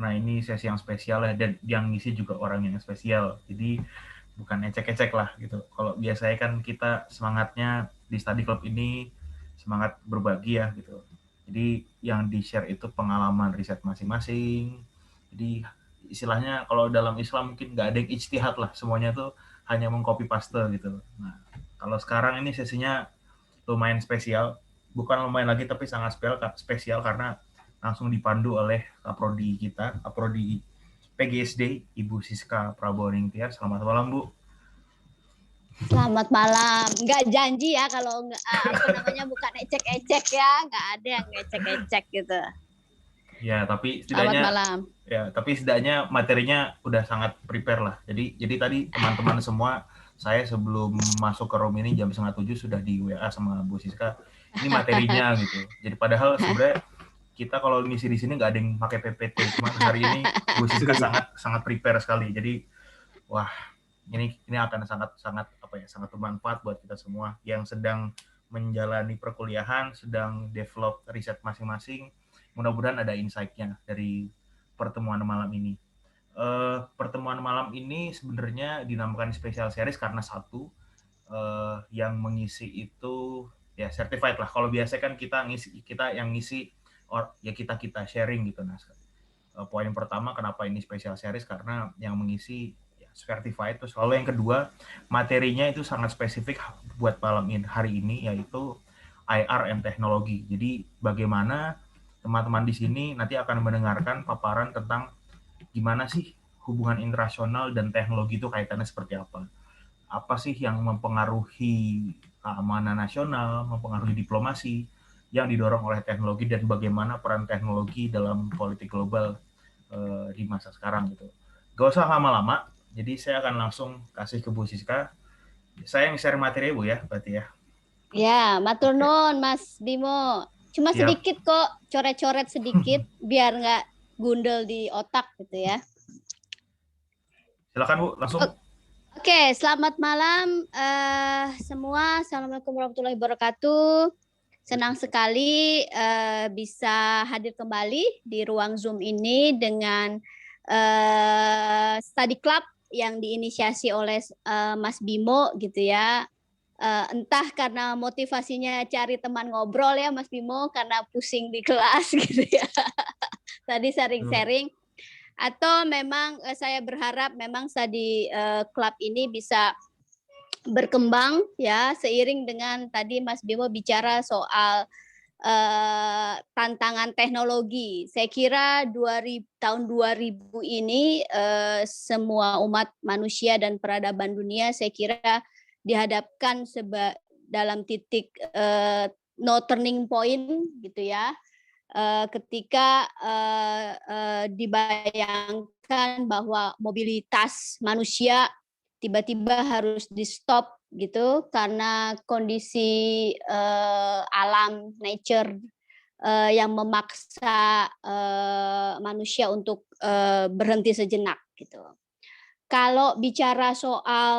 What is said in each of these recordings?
karena ini sesi yang spesial ya, dan yang ngisi juga orang yang spesial. Jadi bukan ecek-ecek lah gitu. Kalau biasanya kan kita semangatnya di Study Club ini semangat berbagi ya gitu. Jadi yang di-share itu pengalaman riset masing-masing. Jadi istilahnya kalau dalam Islam mungkin nggak ada yang ijtihad lah, semuanya tuh hanya mengcopy paste gitu. Nah, kalau sekarang ini sesinya lumayan spesial, bukan lumayan lagi tapi sangat spesial karena langsung dipandu oleh Kaprodi kita, Kaprodi PGSD, Ibu Siska Prabowo Ningtyas. Selamat malam, Bu. Selamat malam. Nggak janji ya kalau nggak bukan ecek-ecek ya, nggak ada yang ecek-ecek gitu. Ya, tapi Selamat setidaknya malam. tapi setidaknya materinya udah sangat prepare lah. Jadi tadi teman-teman semua, saya sebelum masuk ke room ini jam 6:30 sudah di WA sama Bu Siska. Ini materinya gitu. Jadi padahal sebenarnya kita kalau ngisi di sini nggak ada yang pakai PPT. Cuman hari ini Bu Siska sangat prepare sekali. Jadi wah, ini akan sangat bermanfaat buat kita semua yang sedang menjalani perkuliahan, sedang develop riset masing-masing. Mudah-mudahan ada insight-nya dari pertemuan malam ini. Pertemuan malam ini sebenarnya dinamakan special series karena satu, yang mengisi itu ya certified lah. Kalau biasa kan kita yang ngisi ya kita sharing gitu. Nah, poin pertama kenapa ini special series karena yang mengisi certified. Terus lalu yang kedua, materinya itu sangat spesifik buat malam hari ini, yaitu IR and teknologi. Jadi bagaimana teman-teman di sini nanti akan mendengarkan paparan tentang gimana sih hubungan internasional dan teknologi itu kaitannya seperti apa. Apa sih yang mempengaruhi keamanan nasional, mempengaruhi diplomasi yang didorong oleh teknologi, dan bagaimana peran teknologi dalam politik global di masa sekarang gitu. Gak usah lama-lama, jadi saya akan langsung kasih ke Bu Siska. Saya yang share materi Bu ya, berarti ya. Ya, matur nuwun Mas Bimo. Cuma Siap. sedikit kok, coret-coret sedikit biar nggak gundel di otak gitu ya. Silakan Bu, langsung. Oke, selamat malam semua. Assalamualaikum warahmatullahi wabarakatuh. Senang sekali bisa hadir kembali di ruang Zoom ini dengan Study Club yang diinisiasi oleh Mas Bimo gitu ya. Entah karena motivasinya cari teman ngobrol ya Mas Bimo, karena pusing di kelas gitu ya. Tadi sharing-sharing. Atau memang saya berharap memang Study Club ini bisa berkembang ya seiring dengan tadi Mas Bimo bicara soal tantangan teknologi. Saya kira tahun 2000 ini semua umat manusia dan peradaban dunia saya kira dihadapkan dalam titik no turning point gitu ya. Ketika dibayangkan bahwa mobilitas manusia tiba-tiba harus di stop gitu karena kondisi alam nature yang memaksa manusia untuk berhenti sejenak gitu. Kalau bicara soal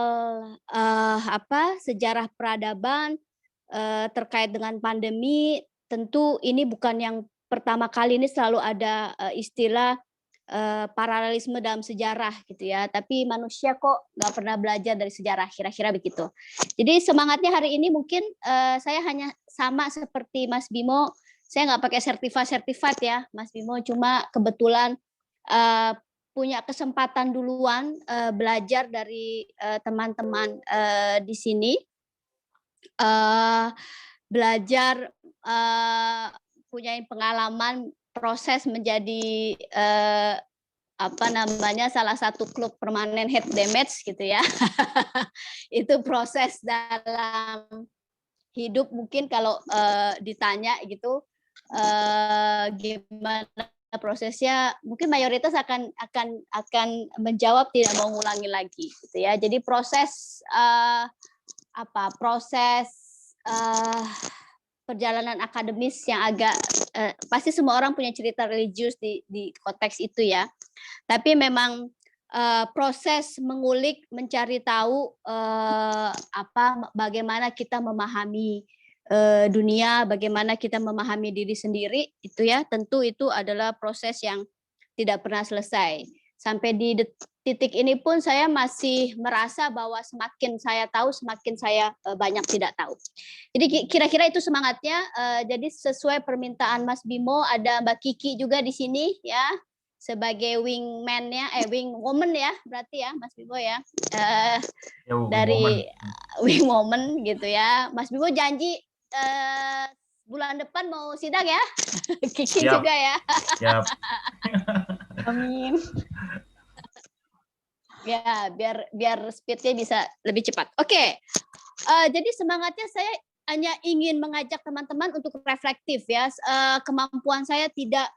sejarah peradaban terkait dengan pandemi, tentu ini bukan yang pertama kali, ini selalu ada istilah paralelisme dalam sejarah gitu ya. Tapi manusia kok nggak pernah belajar dari sejarah, kira-kira begitu. Jadi semangatnya hari ini mungkin saya hanya sama seperti Mas Bimo. Saya nggak pakai sertifikat ya, Mas Bimo. Cuma kebetulan punya kesempatan duluan belajar dari teman-teman di sini. Belajar punya pengalaman proses menjadi salah satu klub permanen head damage gitu ya. Itu proses dalam hidup, mungkin kalau ditanya gitu gimana prosesnya, mungkin mayoritas akan menjawab tidak mau ngulangi lagi gitu ya. Jadi proses perjalanan akademis yang agak pasti semua orang punya cerita religius di konteks itu ya. Tapi memang proses mengulik, mencari tahu bagaimana kita memahami dunia, bagaimana kita memahami diri sendiri itu ya, tentu itu adalah proses yang tidak pernah selesai. Sampai di titik ini pun saya masih merasa bahwa semakin saya tahu, semakin saya banyak tidak tahu. Jadi kira-kira itu semangatnya. Jadi sesuai permintaan Mas Bimo, ada Mbak Kiki juga di sini ya, sebagai wingman-nya, wingwoman ya, berarti ya Mas Bimo ya, dari wingwoman gitu ya. Mas Bimo janji bulan depan mau sidang ya, Kiki Siap. juga ya. Siap. Amin. Ya, biar speednya bisa lebih cepat. Oke, jadi semangatnya saya hanya ingin mengajak teman-teman untuk reflektif ya. Kemampuan saya tidak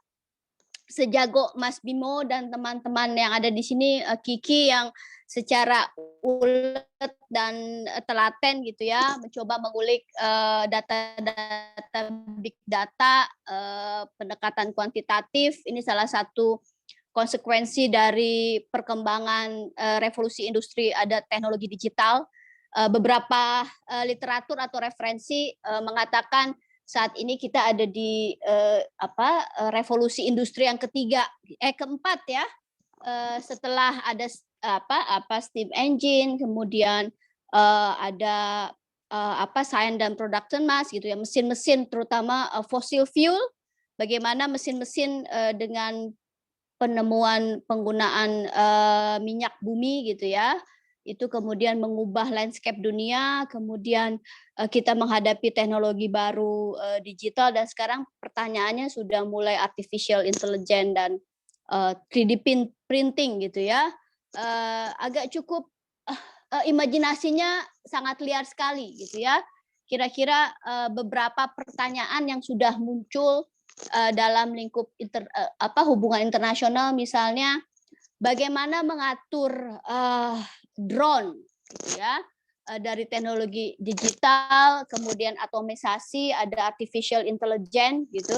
sejago Mas Bimo dan teman-teman yang ada di sini, Kiki yang secara ulet dan telaten gitu ya, mencoba mengulik data-data big data, pendekatan kuantitatif. Ini salah satu konsekuensi dari perkembangan revolusi industri, ada teknologi digital. Beberapa literatur atau referensi mengatakan saat ini kita ada di revolusi industri yang keempat ya, setelah ada steam engine, kemudian ada science dan production mass gitu ya, mesin-mesin terutama fossil fuel, bagaimana mesin-mesin dengan penemuan penggunaan minyak bumi gitu ya, itu kemudian mengubah landscape dunia, kemudian kita menghadapi teknologi baru digital, dan sekarang pertanyaannya sudah mulai artificial intelligence dan 3D printing gitu ya. Agak cukup imajinasinya sangat liar sekali gitu ya. Kira-kira beberapa pertanyaan yang sudah muncul dalam lingkup hubungan internasional, misalnya bagaimana mengatur drone gitu ya, dari teknologi digital, kemudian atomisasi, ada artificial intelligence gitu,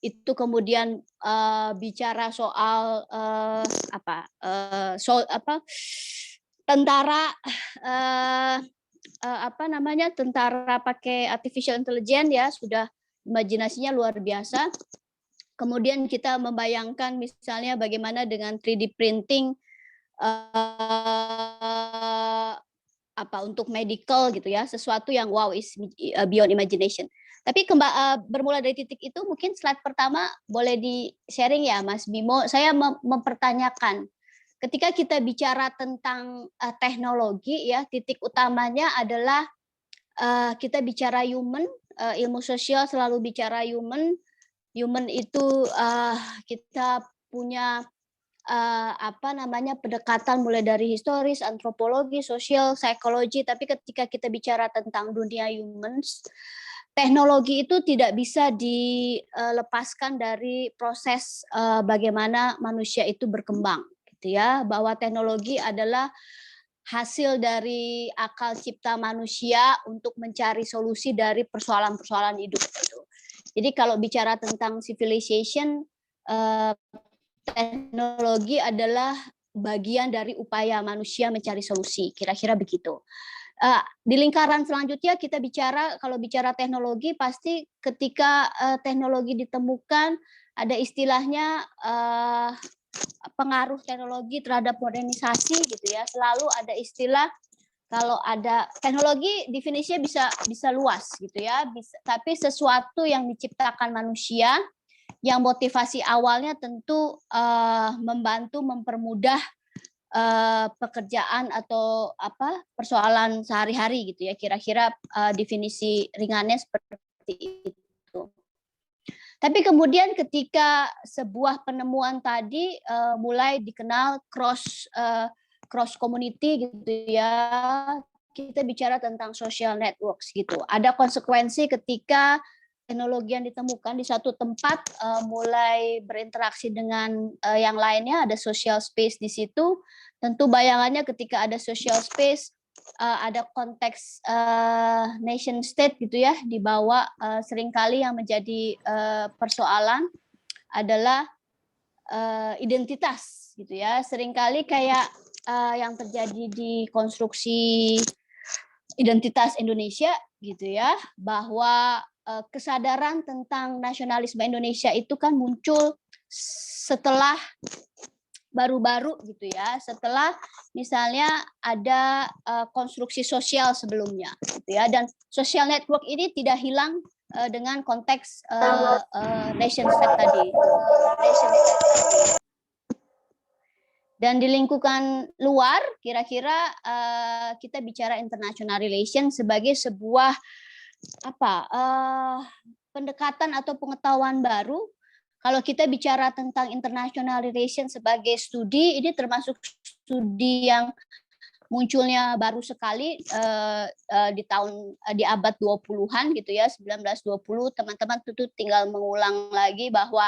itu kemudian bicara soal tentara tentara pakai artificial intelligence ya, sudah imajinasinya luar biasa. Kemudian kita membayangkan misalnya bagaimana dengan 3D printing untuk medical gitu ya, sesuatu yang wow, is beyond imagination. Tapi bermula dari titik itu, mungkin slide pertama boleh di-sharing ya Mas Bimo. Saya mempertanyakan, ketika kita bicara tentang teknologi ya, titik utamanya adalah kita bicara human, ilmu sosial selalu bicara human. Human itu kita punya pendekatan mulai dari historis, antropologi, sosial, psikologi, tapi ketika kita bicara tentang dunia humans, teknologi itu tidak bisa dilepaskan dari proses bagaimana manusia itu berkembang gitu ya, bahwa teknologi adalah hasil dari akal cipta manusia untuk mencari solusi dari persoalan-persoalan hidup gitu. Jadi kalau bicara tentang civilization, teknologi adalah bagian dari upaya manusia mencari solusi, kira-kira begitu. Di lingkaran selanjutnya kita kalau bicara teknologi, pasti ketika teknologi ditemukan, ada istilahnya pengaruh teknologi terhadap modernisasi gitu ya. Selalu ada istilah, kalau ada teknologi definisinya bisa luas gitu ya, tapi sesuatu yang diciptakan manusia, yang motivasi awalnya tentu membantu mempermudah pekerjaan atau persoalan sehari-hari gitu ya, kira-kira definisi ringannya seperti itu. Tapi kemudian ketika sebuah penemuan tadi mulai dikenal cross community gitu ya, kita bicara tentang social networks gitu. Ada konsekuensi ketika teknologi yang ditemukan di satu tempat mulai berinteraksi dengan yang lainnya, ada social space di situ. Tentu bayangannya ketika ada social space, ada konteks nation state gitu ya, dibawa. Seringkali yang menjadi persoalan adalah identitas gitu ya. Seringkali kayak yang terjadi di konstruksi identitas Indonesia gitu ya, bahwa kesadaran tentang nasionalisme Indonesia itu kan muncul setelah baru-baru gitu ya, setelah misalnya ada konstruksi sosial sebelumnya gitu ya, dan social network ini tidak hilang dengan konteks nation state tadi. Dan di lingkungan luar, kira-kira kita bicara international relation sebagai sebuah pendekatan atau pengetahuan baru. Kalau kita bicara tentang international relation sebagai studi, ini termasuk studi yang munculnya baru sekali di abad 20-an gitu ya, 1920. Teman-teman tentu tinggal mengulang lagi bahwa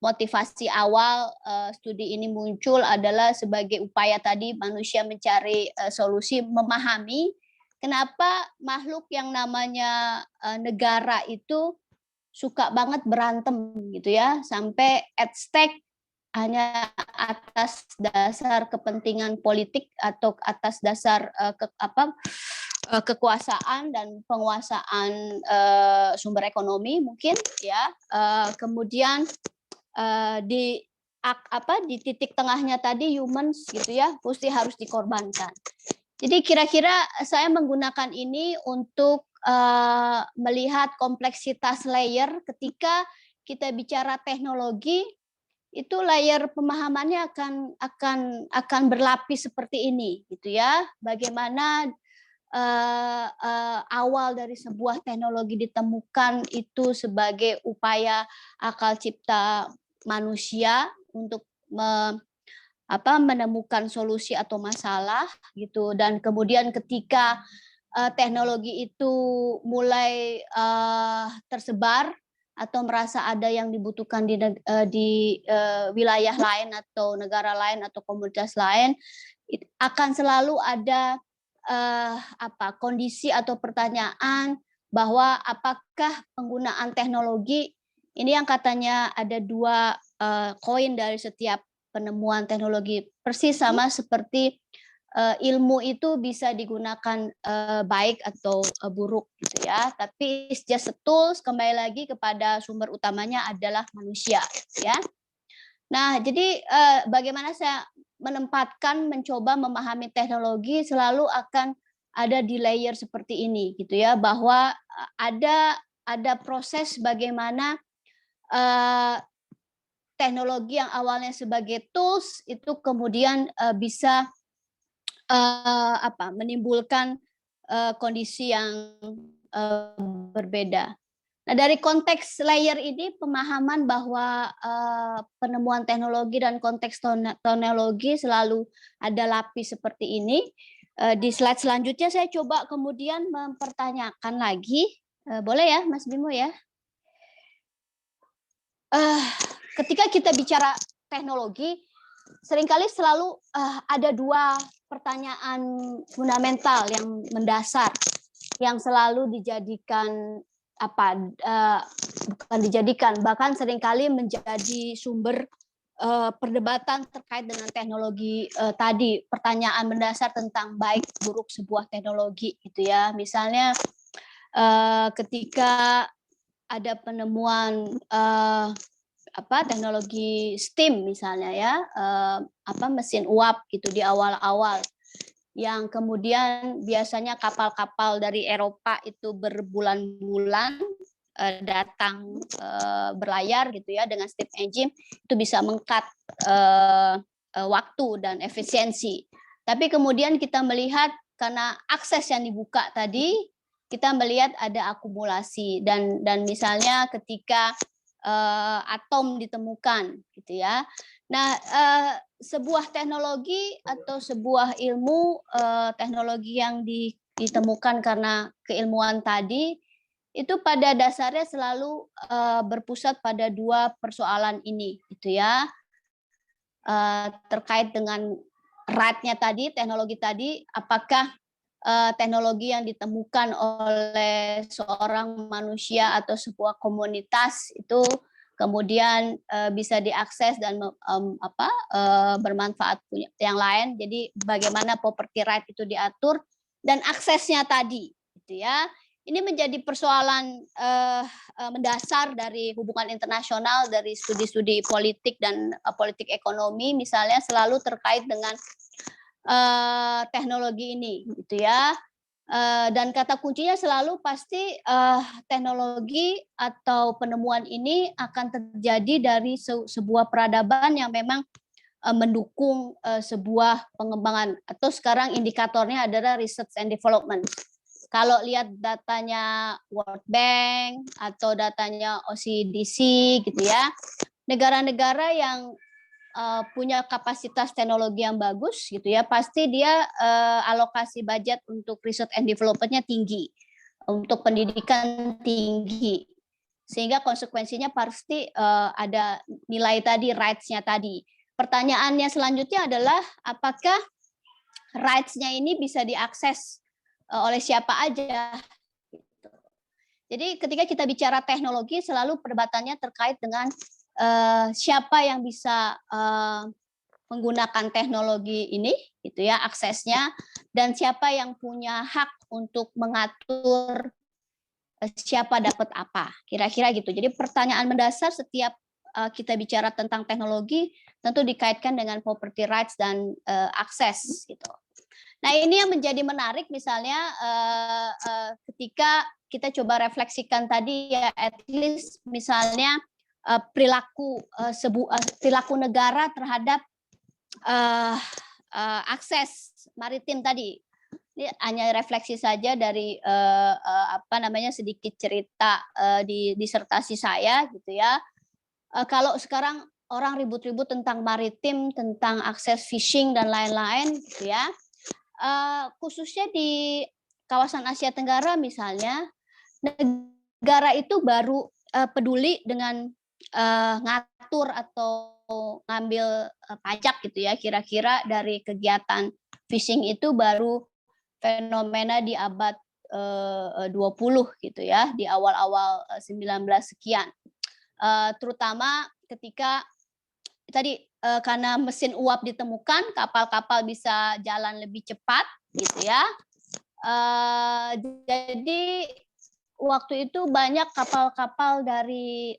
motivasi awal studi ini muncul adalah sebagai upaya tadi manusia mencari solusi, memahami kenapa makhluk yang namanya negara itu suka banget berantem gitu ya, sampai at stake hanya atas dasar kepentingan politik atau atas dasar kekuasaan dan penguasaan sumber ekonomi mungkin ya. Kemudian di titik tengahnya tadi humans gitu ya, mesti harus dikorbankan. Jadi kira-kira saya menggunakan ini untuk melihat kompleksitas layer ketika kita bicara teknologi, itu layer pemahamannya akan berlapis seperti ini gitu ya. Bagaimana awal dari sebuah teknologi ditemukan itu sebagai upaya akal cipta manusia untuk menemukan solusi atau masalah gitu, dan kemudian ketika teknologi itu mulai tersebar atau merasa ada yang dibutuhkan di wilayah lain atau negara lain atau komunitas lain, akan selalu ada kondisi atau pertanyaan bahwa apakah penggunaan teknologi ini, yang katanya ada dua koin dari setiap penemuan teknologi, persis sama seperti ilmu itu bisa digunakan baik atau buruk gitu ya, tapi it's just a tools, kembali lagi kepada sumber utamanya adalah manusia ya. Nah, jadi bagaimana saya mencoba memahami teknologi selalu akan ada di layer seperti ini gitu ya, bahwa ada proses bagaimana teknologi yang awalnya sebagai tools itu kemudian bisa menimbulkan kondisi yang berbeda. Nah, dari konteks layer ini, pemahaman bahwa penemuan teknologi dan konteks teknologi selalu ada lapis seperti ini. Di slide selanjutnya saya coba kemudian mempertanyakan lagi, boleh ya Mas Bimo ya? Ketika kita bicara teknologi, seringkali selalu ada dua pertanyaan fundamental yang mendasar yang selalu dijadikan bukan dijadikan, bahkan seringkali menjadi sumber perdebatan terkait dengan teknologi tadi. Pertanyaan mendasar tentang baik buruk sebuah teknologi gitu ya. Misalnya ketika ada penemuan teknologi steam misalnya ya, mesin uap gitu di awal-awal, yang kemudian biasanya kapal-kapal dari Eropa itu berbulan-bulan datang berlayar gitu ya dengan steam engine, itu bisa mengcut waktu dan efisiensi. Tapi kemudian kita melihat karena akses yang dibuka tadi, kita melihat ada akumulasi dan misalnya ketika atom ditemukan gitu ya. Nah, sebuah teknologi atau sebuah ilmu teknologi yang ditemukan karena keilmuan tadi itu pada dasarnya selalu berpusat pada dua persoalan ini gitu ya, terkait dengan right-nya tadi, teknologi tadi, apakah teknologi yang ditemukan oleh seorang manusia atau sebuah komunitas itu kemudian bisa diakses dan bermanfaat punya yang lain. Jadi bagaimana property right itu diatur dan aksesnya tadi gitu ya. ini menjadi persoalan mendasar dari hubungan internasional, dari studi-studi politik dan politik ekonomi, misalnya selalu terkait dengan teknologi ini, gitu ya. Dan kata kuncinya selalu pasti teknologi atau penemuan ini akan terjadi dari sebuah peradaban yang memang mendukung sebuah pengembangan, atau sekarang indikatornya adalah research and development. Kalau lihat datanya World Bank atau datanya OCDC gitu ya, negara-negara yang punya kapasitas teknologi yang bagus gitu ya, pasti dia alokasi budget untuk research and development-nya tinggi, untuk pendidikan tinggi, sehingga konsekuensinya pasti ada nilai tadi, rights-nya tadi. Pertanyaannya selanjutnya adalah apakah rights-nya ini bisa diakses oleh siapa aja. Jadi ketika kita bicara teknologi, selalu perdebatannya terkait dengan siapa yang bisa menggunakan teknologi ini, gitu ya, aksesnya, dan siapa yang punya hak untuk mengatur siapa dapat apa, kira-kira gitu. Jadi pertanyaan mendasar setiap kita bicara tentang teknologi tentu dikaitkan dengan property rights dan akses, gitu. Nah, ini yang menjadi menarik misalnya ketika kita coba refleksikan tadi ya, at least misalnya perilaku negara terhadap akses maritim tadi. Ini hanya refleksi saja dari sedikit cerita di disertasi saya gitu ya. Kalau sekarang orang ribut-ribut tentang maritim, tentang akses fishing dan lain-lain gitu ya. Khususnya di kawasan Asia Tenggara misalnya, negara itu baru peduli dengan ngatur atau ngambil pajak gitu ya, kira-kira dari kegiatan fishing itu baru fenomena di abad 20 gitu ya, di awal-awal 19 sekian. Terutama ketika tadi karena mesin uap ditemukan, kapal-kapal bisa jalan lebih cepat, gitu ya. Jadi waktu itu banyak kapal-kapal dari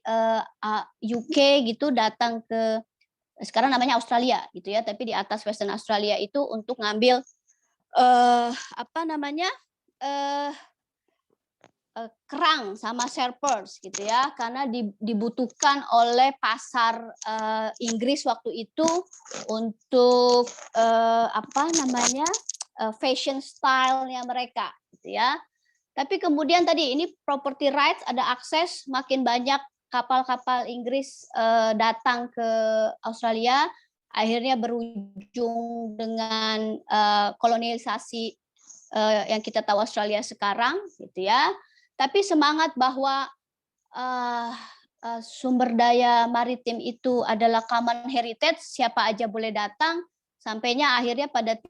UK gitu datang ke sekarang namanya Australia, gitu ya. Tapi di atas Western Australia itu untuk ngambil kerang sama surfers gitu ya, karena dibutuhkan oleh pasar Inggris waktu itu untuk fashion style-nya mereka gitu ya. Tapi kemudian tadi ini property rights, ada akses, makin banyak kapal-kapal Inggris datang ke Australia, akhirnya berujung dengan kolonialisasi yang kita tahu Australia sekarang gitu ya. Tapi semangat bahwa sumber daya maritim itu adalah common heritage, siapa aja boleh datang, sampainya akhirnya pada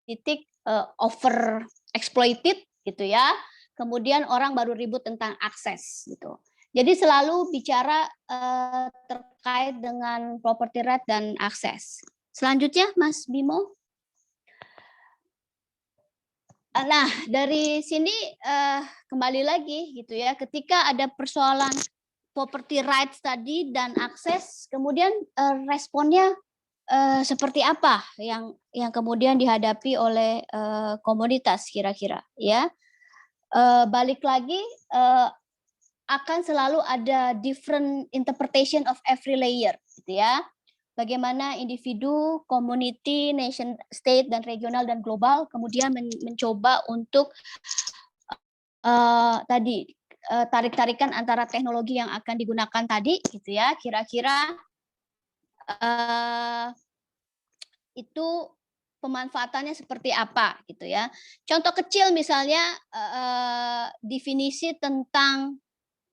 titik over exploited gitu ya. Kemudian orang baru ribut tentang akses gitu. Jadi selalu bicara terkait dengan property right dan akses. Selanjutnya Mas Bimo. Nah, dari sini kembali lagi gitu ya, ketika ada persoalan property rights tadi dan akses, kemudian responnya seperti apa yang kemudian dihadapi oleh komunitas kira-kira ya. Balik lagi akan selalu ada different interpretation of every layer gitu ya. Bagaimana individu, community, nation state, dan regional dan global kemudian mencoba untuk tarik-tarikan antara teknologi yang akan digunakan tadi, gitu ya. Kira-kira itu pemanfaatannya seperti apa, gitu ya. Contoh kecil misalnya definisi tentang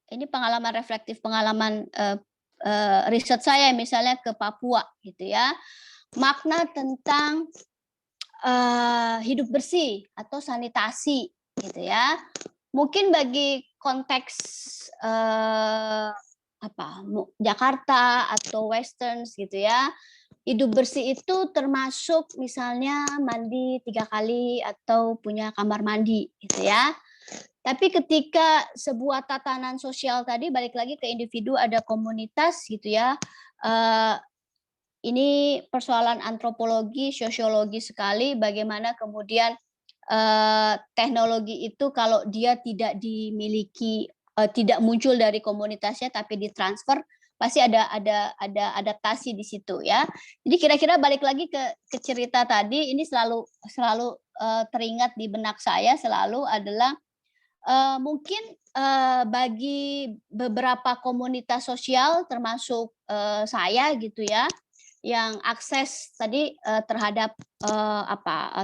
ini pengalaman reflektif, pengalaman riset saya misalnya ke Papua gitu ya, makna tentang hidup bersih atau sanitasi gitu ya, mungkin bagi konteks Jakarta atau Westerns gitu ya, hidup bersih itu termasuk misalnya mandi 3 kali atau punya kamar mandi gitu ya. Tapi ketika sebuah tatanan sosial tadi balik lagi ke individu, ada komunitas gitu ya. Ini persoalan antropologi, sosiologi sekali bagaimana kemudian teknologi itu kalau dia tidak dimiliki, tidak muncul dari komunitasnya tapi ditransfer, pasti ada adaptasi di situ ya. Jadi kira-kira balik lagi ke cerita tadi, ini selalu teringat di benak saya selalu adalah mungkin bagi beberapa komunitas sosial termasuk saya gitu ya, yang akses tadi terhadap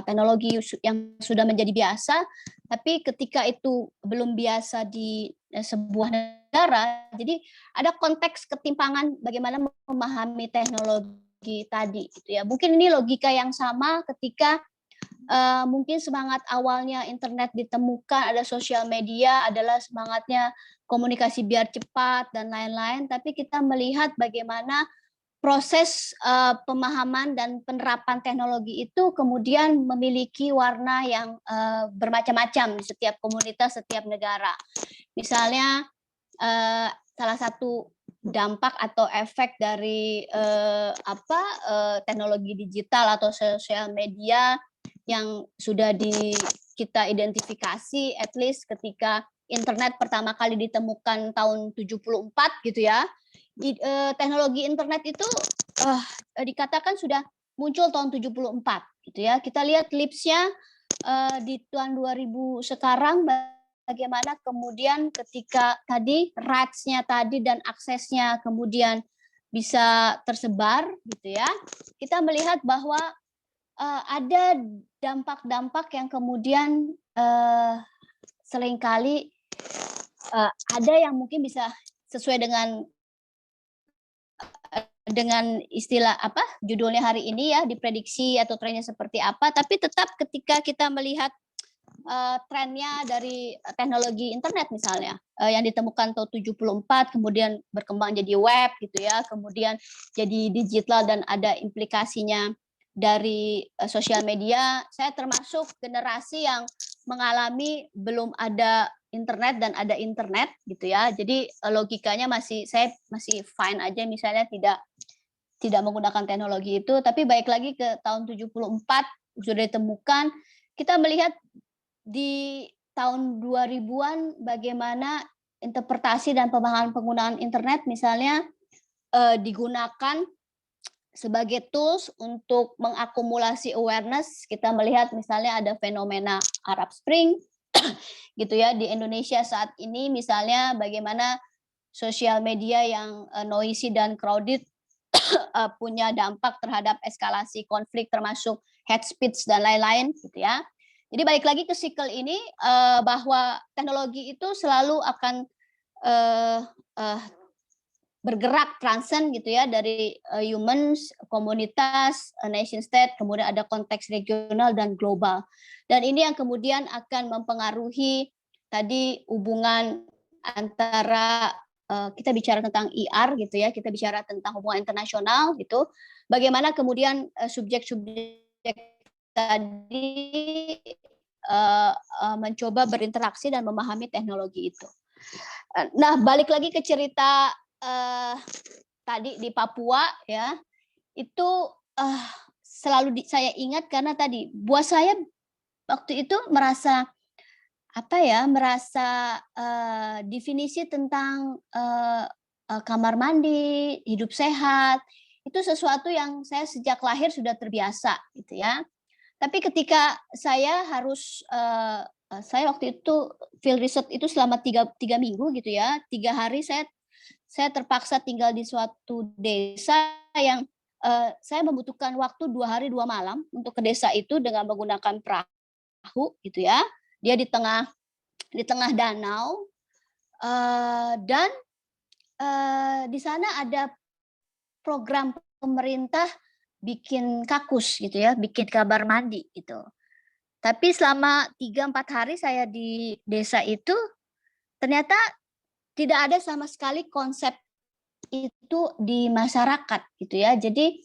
teknologi yang sudah menjadi biasa, tapi ketika itu belum biasa di sebuah negara, jadi ada konteks ketimpangan bagaimana memahami teknologi tadi gitu ya. Mungkin ini logika yang sama ketika mungkin semangat awalnya internet ditemukan, ada sosial media adalah semangatnya komunikasi biar cepat dan lain-lain, tapi kita melihat bagaimana proses pemahaman dan penerapan teknologi itu kemudian memiliki warna yang bermacam-macam di setiap komunitas, setiap negara. Misalnya salah satu dampak atau efek dari teknologi digital atau sosial media yang sudah kita identifikasi, at least ketika internet pertama kali ditemukan tahun 74 gitu ya. Teknologi internet itu dikatakan sudah muncul tahun 74 gitu ya. Kita lihat lipsnya di tahun 2000 sekarang bagaimana kemudian ketika tadi rights-nya tadi dan aksesnya kemudian bisa tersebar gitu ya. Kita melihat bahwa ada dampak-dampak yang kemudian seringkali ada yang mungkin bisa sesuai dengan istilah judulnya hari ini ya, diprediksi atau trennya seperti apa, tapi tetap ketika kita melihat trennya dari teknologi internet misalnya yang ditemukan tahun 74 kemudian berkembang jadi web gitu ya, kemudian jadi digital dan ada implikasinya dari sosial media. Saya termasuk generasi yang mengalami belum ada internet dan ada internet gitu ya. Jadi logikanya saya masih fine aja misalnya tidak menggunakan teknologi itu, tapi baik lagi ke tahun 74 sudah ditemukan, kita melihat di tahun 2000-an bagaimana interpretasi dan pemahaman penggunaan internet misalnya digunakan sebagai tools untuk mengakumulasi awareness. Kita melihat misalnya ada fenomena Arab Spring gitu ya di Indonesia saat ini, misalnya bagaimana sosial media yang noisy dan crowded punya dampak terhadap eskalasi konflik termasuk hate speech dan lain-lain gitu ya. Jadi balik lagi ke siklus ini bahwa teknologi itu selalu akan bergerak transcend gitu ya, dari humans, komunitas, nation state, kemudian ada konteks regional dan global. Dan ini yang kemudian akan mempengaruhi tadi hubungan antara kita bicara tentang IR gitu ya, kita bicara tentang hubungan internasional gitu. Bagaimana kemudian subjek-subjek tadi mencoba berinteraksi dan memahami teknologi itu. Nah, balik lagi ke cerita tadi di Papua ya, itu selalu saya ingat karena tadi buat saya waktu itu merasa definisi tentang kamar mandi, hidup sehat, itu sesuatu yang saya sejak lahir sudah terbiasa gitu ya. Tapi ketika saya harus saya waktu itu field research itu selama tiga minggu gitu ya, 3 hari saya terpaksa tinggal di suatu desa yang saya membutuhkan waktu 2 hari 2 malam untuk ke desa itu dengan menggunakan perahu gitu ya. Dia di tengah danau dan di sana ada program pemerintah bikin kakus gitu ya, bikin kamar mandi gitu. Tapi selama 3-4 hari saya di desa itu ternyata tidak ada sama sekali konsep itu di masyarakat gitu ya. Jadi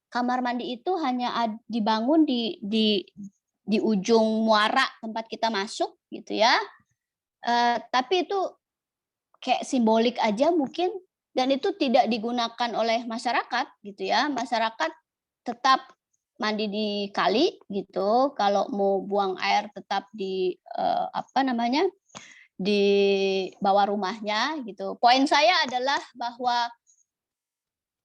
kamar mandi itu hanya dibangun di ujung muara tempat kita masuk gitu ya. Tapi itu kayak simbolik aja mungkin, dan itu tidak digunakan oleh masyarakat gitu ya. Masyarakat tetap mandi di kali gitu, kalau mau buang air tetap di di bawah rumahnya gitu. Poin saya adalah bahwa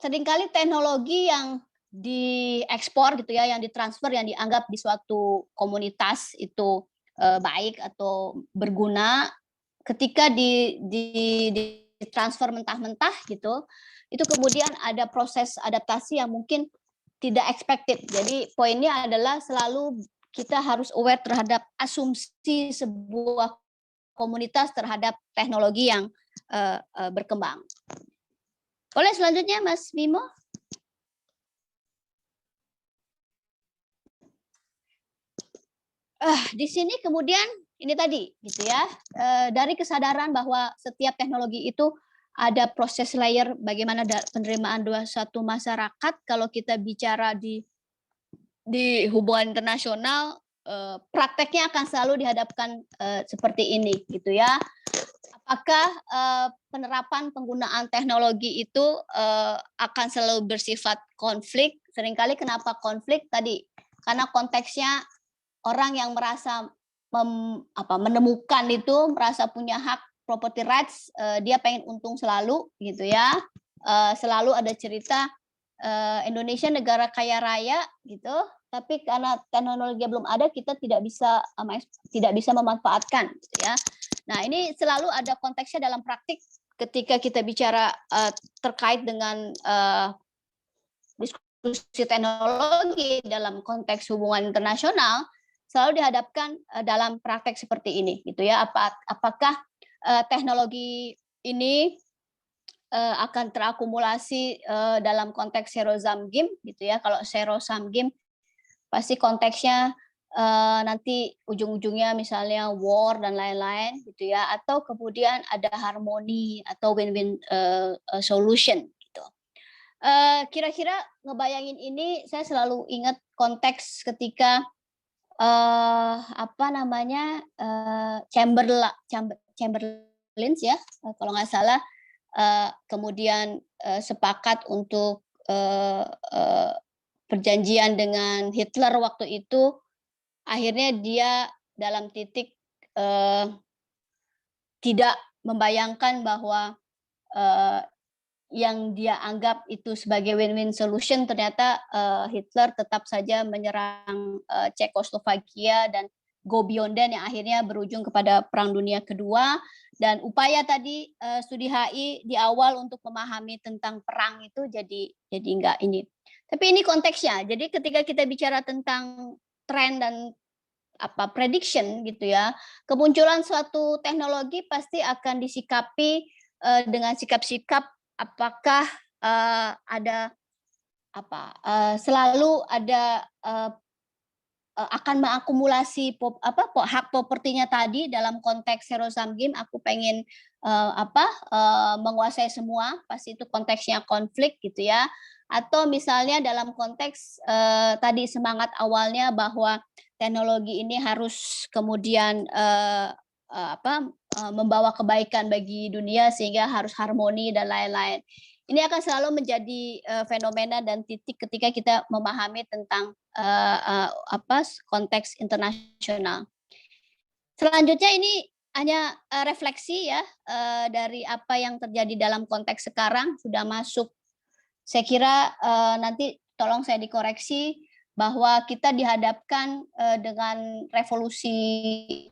seringkali teknologi yang diekspor gitu ya, yang ditransfer, yang dianggap di suatu komunitas itu baik atau berguna, ketika ditransfer mentah-mentah gitu, itu kemudian ada proses adaptasi yang mungkin tidak expected. Jadi poinnya adalah selalu kita harus aware terhadap asumsi sebuah komunitas terhadap teknologi yang berkembang. Boleh selanjutnya Mas Bimo? Di sini kemudian ini tadi gitu ya, dari kesadaran bahwa setiap teknologi itu ada proses layer bagaimana penerimaan suatu masyarakat. Kalau kita bicara di hubungan internasional, prakteknya akan selalu dihadapkan seperti ini gitu ya. Apakah penerapan penggunaan teknologi itu akan selalu bersifat konflik? Seringkali kenapa konflik tadi? Karena konteksnya orang yang merasa menemukan itu, merasa punya hak property rights, dia pengen untung selalu gitu ya. Selalu ada cerita Indonesia negara kaya raya gitu, tapi karena teknologi belum ada, kita tidak bisa memanfaatkan gitu ya. Nah, ini selalu ada konteksnya dalam praktik ketika kita bicara terkait dengan diskusi teknologi dalam konteks hubungan internasional, selalu dihadapkan dalam praktek seperti ini gitu ya. Apakah teknologi ini akan terakumulasi dalam konteks zero sum game gitu ya. Kalau zero sum game pasti konteksnya nanti ujung-ujungnya misalnya war dan lain-lain gitu ya, atau kemudian ada harmoni atau win-win solution gitu. Kira-kira ngebayangin ini, saya selalu ingat konteks ketika Chamberlain ya, kalau nggak salah, kemudian sepakat untuk perjanjian dengan Hitler waktu itu, akhirnya dia dalam titik tidak membayangkan bahwa yang dia anggap itu sebagai win-win solution, ternyata Hitler tetap saja menyerang Cekoslovakia dan go beyond that, yang akhirnya berujung kepada Perang Dunia Kedua. Dan upaya tadi studi HI di awal untuk memahami tentang perang itu jadi enggak ini. Tapi ini konteksnya. Jadi ketika kita bicara tentang tren dan prediction gitu ya, kemunculan suatu teknologi pasti akan disikapi dengan sikap-sikap, apakah ada selalu ada akan mengakumulasi hak propertinya tadi dalam konteks zero sum game. Aku pengen menguasai semua, pasti itu konteksnya konflik gitu ya. Atau misalnya dalam konteks tadi semangat awalnya bahwa teknologi ini harus kemudian membawa kebaikan bagi dunia sehingga harus harmoni dan lain-lain. Ini akan selalu menjadi fenomena dan titik ketika kita memahami tentang konteks internasional. Selanjutnya ini hanya refleksi ya dari apa yang terjadi dalam konteks sekarang, sudah masuk. Saya kira nanti tolong saya dikoreksi bahwa kita dihadapkan dengan revolusi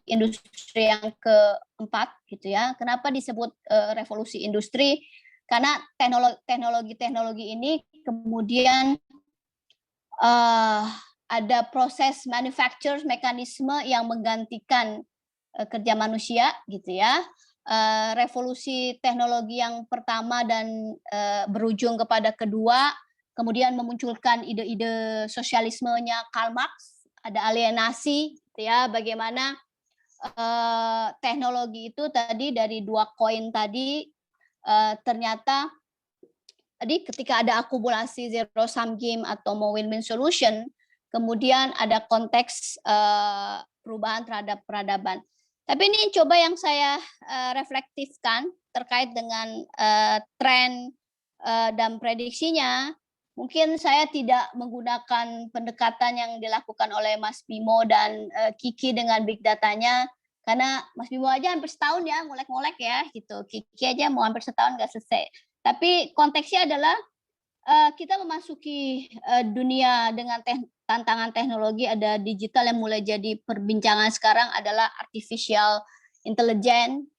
industri yang keempat gitu ya. Kenapa disebut revolusi industri? Karena teknologi ini kemudian ada proses manufacture mekanisme yang menggantikan kerja manusia gitu ya. Revolusi teknologi yang pertama dan berujung kepada kedua, kemudian memunculkan ide-ide sosialismenya Karl Marx, ada alienasi gitu ya, bagaimana teknologi itu tadi dari dua koin tadi ternyata tadi ketika ada akumulasi zero sum game atau mau win-win solution, kemudian ada konteks perubahan terhadap peradaban. Tapi ini coba yang saya reflektifkan terkait dengan tren dan prediksinya. Mungkin saya tidak menggunakan pendekatan yang dilakukan oleh Mas Bimo dan Kiki dengan big datanya, karena Mas Bimo aja hampir setahun ya ngolek-ngolek ya gitu. Kiki aja mau hampir setahun nggak selesai. Tapi konteksnya adalah kita memasuki dunia dengan tantangan teknologi, ada digital yang mulai jadi perbincangan sekarang adalah artificial intelligence.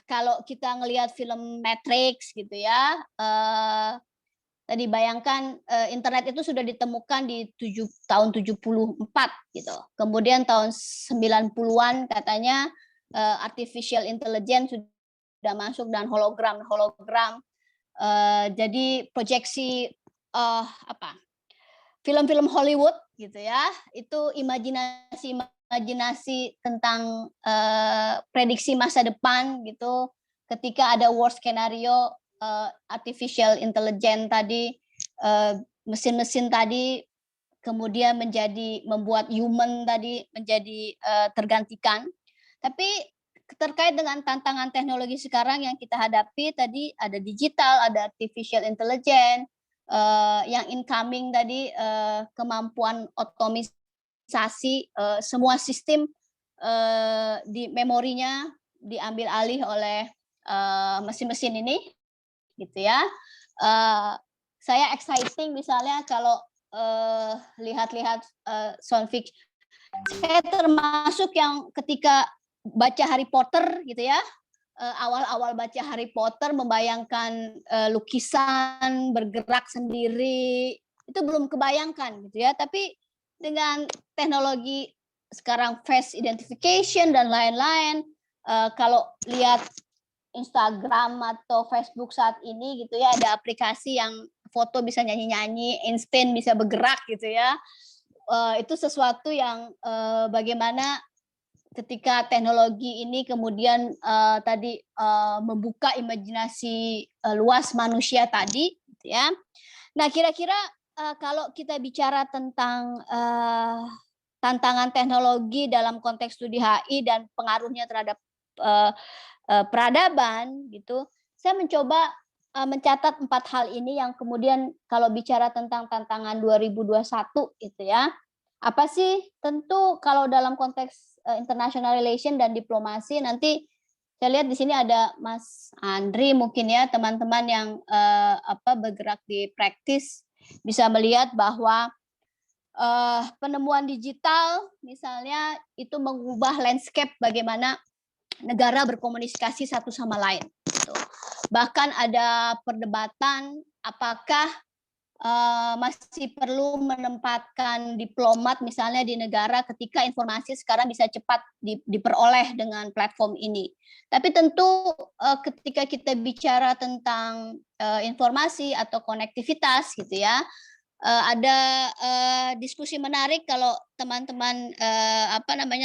Kalau kita ngelihat film Matrix gitu ya, tadi bayangkan internet itu sudah ditemukan di tahun 74 gitu. Kemudian tahun 90-an katanya artificial intelligence sudah masuk dan hologram. Jadi proyeksi film-film Hollywood gitu ya, itu imajinasi tentang prediksi masa depan gitu, ketika ada worst scenario artificial intelligence tadi, mesin-mesin tadi kemudian membuat human tadi menjadi tergantikan. Tapi terkait dengan tantangan teknologi sekarang yang kita hadapi tadi, ada digital, ada artificial intelligence, yang incoming tadi kemampuan otomisasi semua sistem di memorinya diambil alih oleh mesin-mesin ini, gitu ya. Saya exciting misalnya kalau lihat-lihat sound fiction. Saya termasuk yang ketika baca Harry Potter gitu ya, awal-awal baca Harry Potter membayangkan lukisan bergerak sendiri, itu belum kebayangkan gitu ya. Tapi dengan teknologi sekarang face identification dan lain-lain, kalau lihat Instagram atau Facebook saat ini gitu ya, ada aplikasi yang foto bisa nyanyi-nyanyi, instan bisa bergerak gitu ya. Itu sesuatu yang bagaimana ketika teknologi ini kemudian tadi membuka imajinasi luas manusia tadi, gitu ya. Nah, kira-kira kalau kita bicara tentang tantangan teknologi dalam konteks studi HI dan pengaruhnya terhadap peradaban, gitu, saya mencoba mencatat 4 hal ini yang kemudian kalau bicara tentang tantangan 2021 itu ya. Apa sih? Tentu kalau dalam konteks international relation dan diplomasi, nanti saya lihat di sini ada Mas Andri mungkin ya, teman-teman yang bergerak di praktis bisa melihat bahwa penemuan digital misalnya itu mengubah landscape bagaimana negara berkomunikasi satu sama lain. Gitu. Bahkan ada perdebatan apakah masih perlu menempatkan diplomat misalnya di negara ketika informasi sekarang bisa cepat diperoleh dengan platform ini. Tapi tentu ketika kita bicara tentang informasi atau konektivitas gitu ya, ada diskusi menarik kalau teman-teman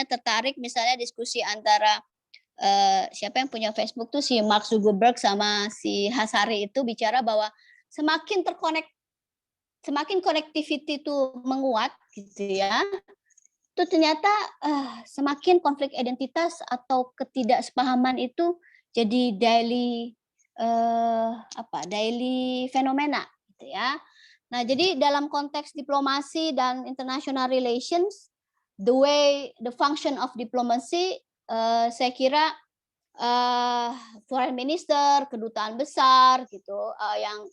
tertarik misalnya diskusi antara siapa yang punya Facebook tuh si Mark Zuckerberg sama si Hasari itu bicara bahwa semakin connectivity itu menguat gitu ya, itu ternyata semakin konflik identitas atau ketidaksepahaman itu jadi daily fenomena gitu ya. Nah, jadi dalam konteks diplomasi dan international relations, the function of diplomacy, saya kira foreign minister, kedutaan besar gitu,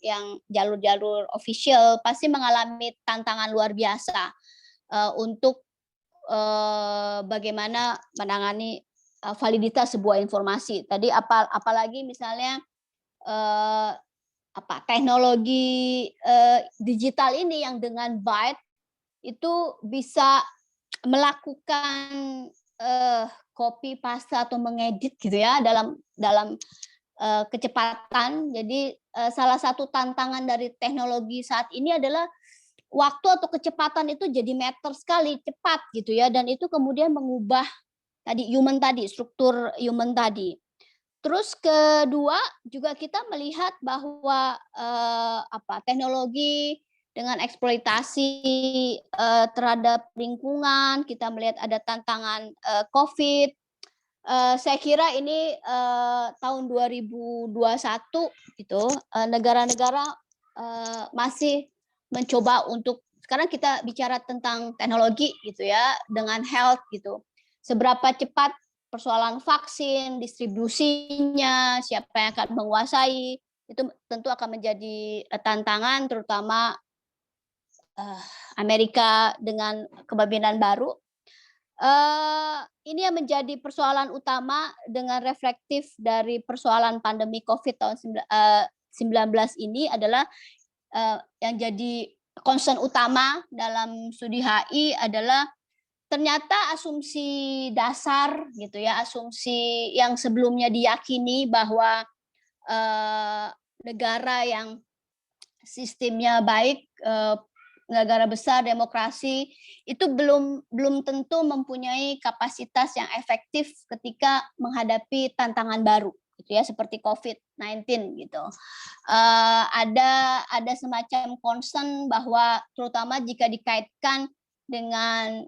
yang jalur-jalur official pasti mengalami tantangan luar biasa untuk bagaimana menangani validitas sebuah informasi. Tadi apalagi misalnya teknologi digital ini yang dengan byte itu bisa melakukan copy paste atau mengedit gitu ya dalam kecepatan. Jadi salah satu tantangan dari teknologi saat ini adalah waktu atau kecepatan itu jadi meter sekali, cepat gitu ya, dan itu kemudian mengubah struktur human tadi. Terus kedua juga kita melihat bahwa teknologi dengan eksploitasi terhadap lingkungan, kita melihat ada tantangan COVID, Saya kira ini tahun 2021 gitu, negara-negara masih mencoba untuk, sekarang kita bicara tentang teknologi gitu ya, dengan health gitu. Seberapa cepat persoalan vaksin, distribusinya, siapa yang akan menguasai, itu tentu akan menjadi tantangan, terutama Amerika dengan kepemimpinan baru. Ini yang menjadi persoalan utama dengan reflektif dari persoalan pandemi COVID tahun 19 ini adalah yang jadi concern utama dalam studi HI adalah ternyata asumsi dasar gitu ya, asumsi yang sebelumnya diyakini bahwa negara yang sistemnya baik, negara besar demokrasi itu belum tentu mempunyai kapasitas yang efektif ketika menghadapi tantangan baru gitu ya, seperti COVID-19 gitu. Ada semacam concern bahwa terutama jika dikaitkan dengan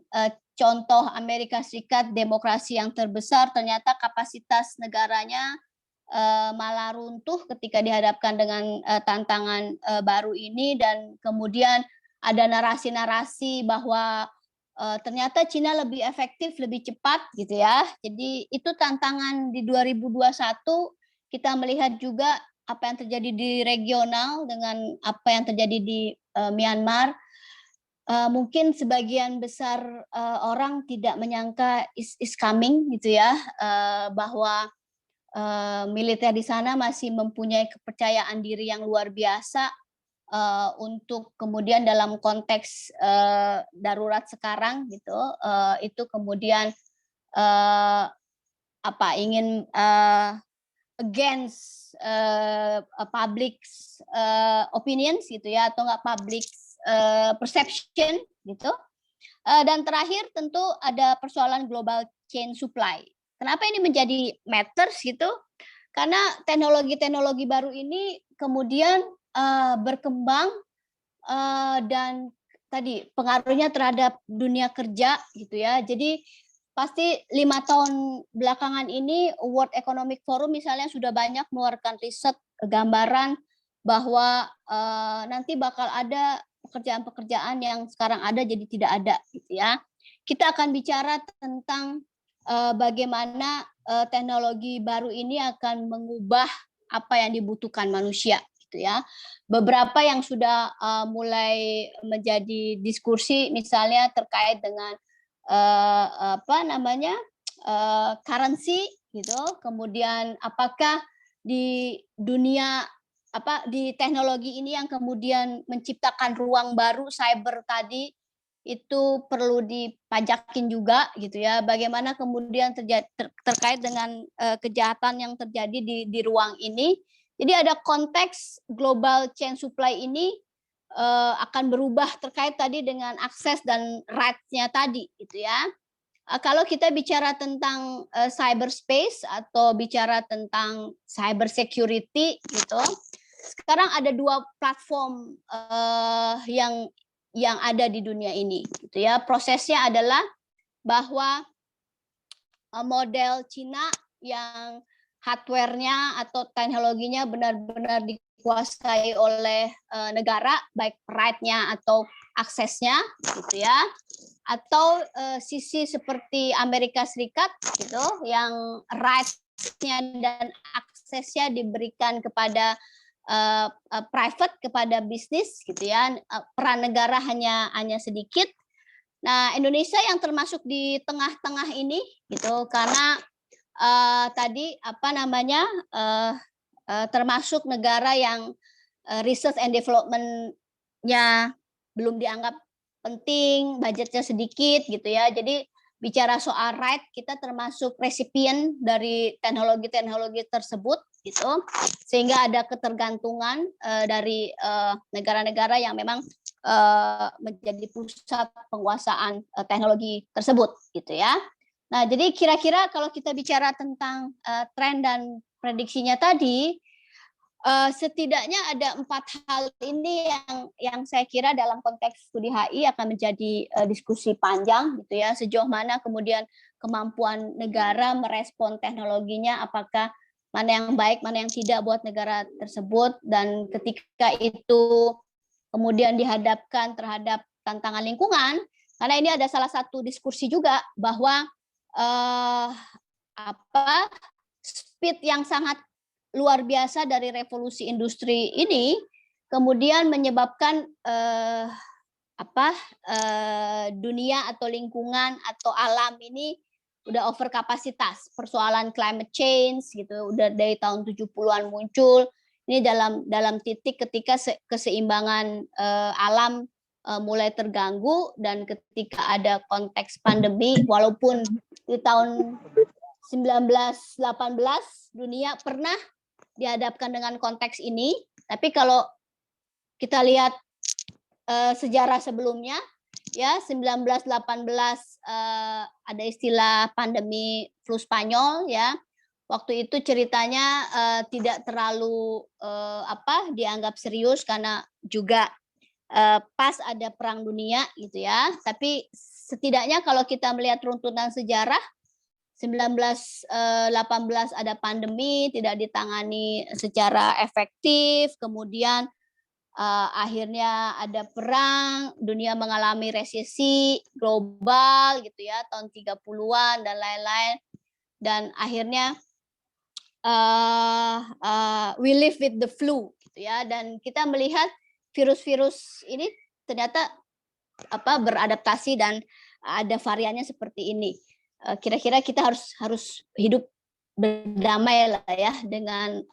contoh Amerika Serikat, demokrasi yang terbesar, ternyata kapasitas negaranya malah runtuh ketika dihadapkan dengan tantangan baru ini, dan kemudian ada narasi-narasi bahwa ternyata Cina lebih efektif, lebih cepat gitu ya. Jadi itu tantangan di 2021. Kita melihat juga apa yang terjadi di regional dengan apa yang terjadi di Myanmar. Mungkin sebagian besar orang tidak menyangka is coming gitu ya, bahwa militer di sana masih mempunyai kepercayaan diri yang luar biasa untuk kemudian dalam konteks darurat sekarang gitu, itu kemudian ingin against public opinions gitu ya, atau enggak public perception gitu. Dan terakhir tentu ada persoalan global chain supply. Kenapa ini menjadi matters gitu? Karena teknologi-teknologi baru ini kemudian berkembang dan tadi pengaruhnya terhadap dunia kerja gitu ya. Jadi pasti 5 tahun belakangan ini World Economic Forum misalnya sudah banyak mengeluarkan riset gambaran bahwa nanti bakal ada pekerjaan-pekerjaan yang sekarang ada jadi tidak ada gitu ya. Kita akan bicara tentang bagaimana teknologi baru ini akan mengubah apa yang dibutuhkan manusia gitu ya. Beberapa yang sudah mulai menjadi diskusi misalnya terkait dengan currency gitu. Kemudian apakah di dunia di teknologi ini yang kemudian menciptakan ruang baru cyber tadi itu perlu dipajakin juga gitu ya. Bagaimana kemudian terkait dengan kejahatan yang terjadi di ruang ini. Jadi ada konteks global chain supply ini akan berubah terkait tadi dengan akses dan rights-nya tadi gitu ya. Kalau kita bicara tentang cyberspace atau bicara tentang cyber security gitu, sekarang ada 2 platform yang ada di dunia ini gitu ya. Prosesnya adalah bahwa model Cina yang hardware-nya atau teknologinya benar-benar dikuasai oleh negara, baik right-nya atau aksesnya gitu ya. Atau sisi seperti Amerika Serikat gitu yang right-nya dan aksesnya diberikan kepada private, kepada bisnis gitu ya. Peran negara hanya sedikit. Nah, Indonesia yang termasuk di tengah-tengah ini gitu, karena tadi termasuk negara yang research and development-nya belum dianggap penting, budgetnya sedikit gitu ya. Jadi bicara soal right, kita termasuk resipien dari teknologi-teknologi tersebut gitu, sehingga ada ketergantungan dari negara-negara yang memang menjadi pusat penguasaan teknologi tersebut gitu ya. Nah, jadi kira-kira kalau kita bicara tentang tren dan prediksinya tadi, Setidaknya ada 4 hal ini yang saya kira dalam konteks studi HI akan menjadi diskusi panjang gitu ya, sejauh mana kemudian kemampuan negara merespon teknologinya, apakah mana yang baik, mana yang tidak buat negara tersebut, dan ketika itu kemudian dihadapkan terhadap tantangan lingkungan, karena ini ada salah satu diskusi juga bahwa eh, speed yang sangat luar biasa dari revolusi industri ini kemudian menyebabkan dunia atau lingkungan atau alam ini udah over kapasitas, persoalan climate change gitu udah dari tahun 70-an muncul. Ini dalam titik ketika keseimbangan alam mulai terganggu, dan ketika ada konteks pandemi, walaupun di tahun 1918 dunia pernah dihadapkan dengan konteks ini, tapi kalau kita lihat sejarah sebelumnya, ya 1918 ada istilah pandemi flu Spanyol, ya. Waktu itu ceritanya tidak terlalu dianggap serius karena juga pas ada perang dunia gitu ya. Tapi setidaknya kalau kita melihat runtutan sejarah, 1918 ada pandemi, tidak ditangani secara efektif, kemudian akhirnya ada perang, dunia mengalami resesi global gitu ya, tahun 30-an dan lain-lain, dan akhirnya we live with the flu gitu ya, dan kita melihat virus-virus ini ternyata beradaptasi dan ada variannya seperti ini. Kira-kira kita harus hidup berdamai lah ya dengan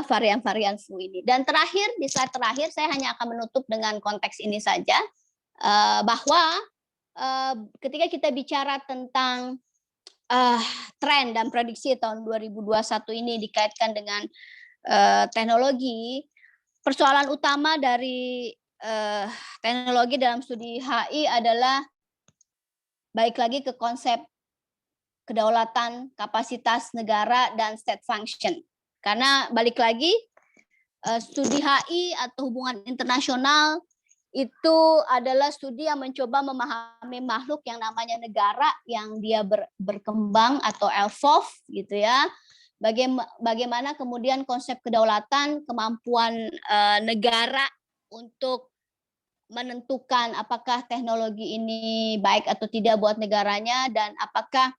varian-varian flu ini. Dan terakhir, di slide terakhir saya hanya akan menutup dengan konteks ini saja, bahwa ketika kita bicara tentang tren dan prediksi tahun 2021 ini dikaitkan dengan teknologi, persoalan utama dari teknologi dalam studi HI adalah balik lagi ke konsep kedaulatan, kapasitas negara, dan state function. Karena balik lagi, studi HI atau hubungan internasional itu adalah studi yang mencoba memahami makhluk yang namanya negara yang dia berkembang atau evolve gitu ya. Bagaimana kemudian konsep kedaulatan, kemampuan negara untuk menentukan apakah teknologi ini baik atau tidak buat negaranya, dan apakah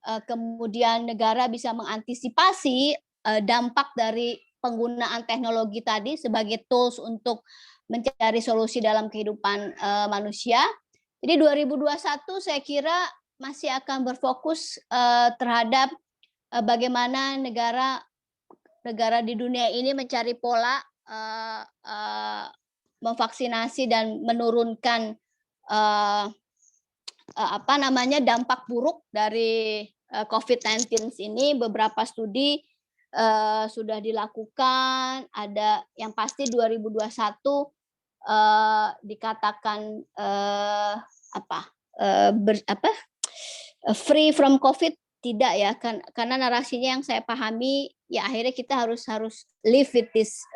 kemudian negara bisa mengantisipasi dampak dari penggunaan teknologi tadi sebagai tools untuk mencari solusi dalam kehidupan manusia. Jadi 2021 saya kira masih akan berfokus terhadap bagaimana negara di dunia ini mencari pola memvaksinasi dan menurunkan dampak buruk dari COVID-19 ini. Beberapa studi sudah dilakukan, ada yang pasti 2021 dikatakan free from COVID, tidak ya, karena narasinya yang saya pahami ya akhirnya kita harus live with this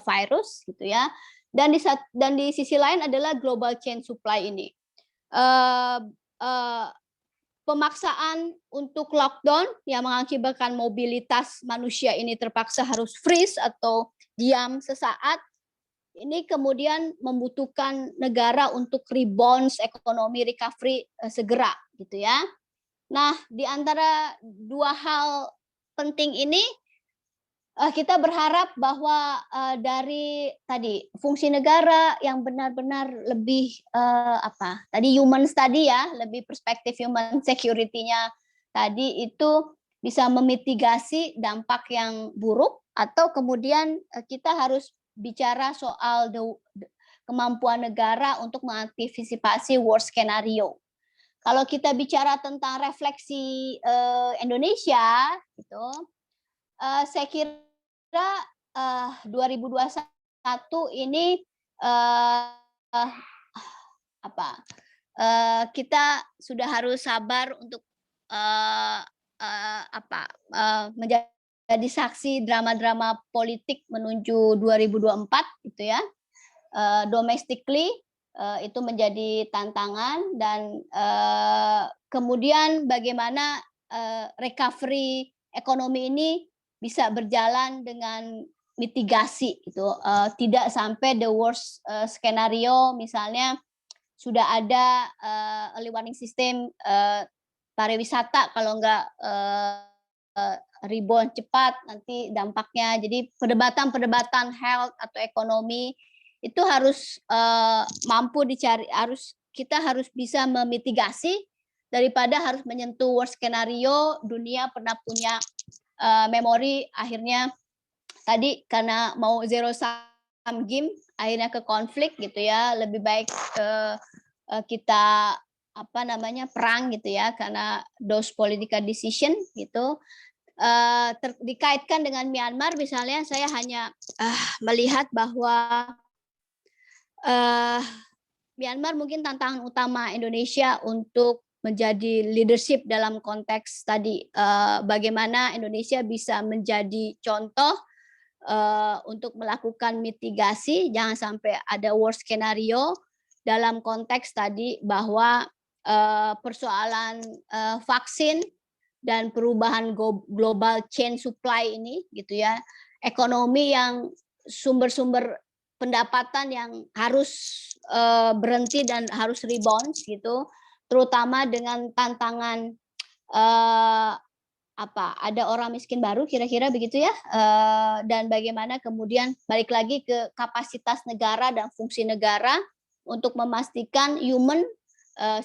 virus gitu ya. Dan di sisi lain adalah global chain supply ini. Pemaksaan untuk lockdown yang mengakibatkan mobilitas manusia ini terpaksa harus freeze atau diam sesaat, ini kemudian membutuhkan negara untuk rebound ekonomi recovery segera gitu ya. Nah, di antara dua hal penting ini kita berharap bahwa dari tadi fungsi negara yang benar-benar lebih human study ya, lebih perspektif human security-nya tadi itu bisa memitigasi dampak yang buruk, atau kemudian kita harus bicara soal kemampuan negara untuk mengantisipasi worst scenario. Kalau kita bicara tentang refleksi Indonesia gitu, saya kira 2021 ini kita sudah harus sabar untuk menjaga jadi saksi drama-drama politik menuju 2024 gitu ya. Domestically itu menjadi tantangan dan kemudian bagaimana recovery ekonomi ini bisa berjalan dengan mitigasi gitu, tidak sampai the worst skenario misalnya sudah ada early warning system pariwisata kalau nggak rebound cepat nanti dampaknya. Jadi perdebatan-perdebatan health atau ekonomi itu harus mampu dicari, kita harus bisa memitigasi daripada harus menyentuh worst skenario. Dunia pernah punya memori akhirnya tadi karena mau zero sum game akhirnya ke konflik gitu ya. Lebih baik kita perang gitu ya karena those political decision gitu. Dikaitkan dengan Myanmar misalnya, saya hanya melihat bahwa Myanmar mungkin tantangan utama Indonesia untuk menjadi leadership dalam konteks tadi, bagaimana Indonesia bisa menjadi contoh untuk melakukan mitigasi, jangan sampai ada worst skenario dalam konteks tadi bahwa persoalan vaksin dan perubahan global chain supply ini gitu ya, ekonomi yang sumber-sumber pendapatan yang harus berhenti dan harus rebound gitu, terutama dengan tantangan ada orang miskin baru kira-kira begitu ya, dan bagaimana kemudian balik lagi ke kapasitas negara dan fungsi negara untuk memastikan human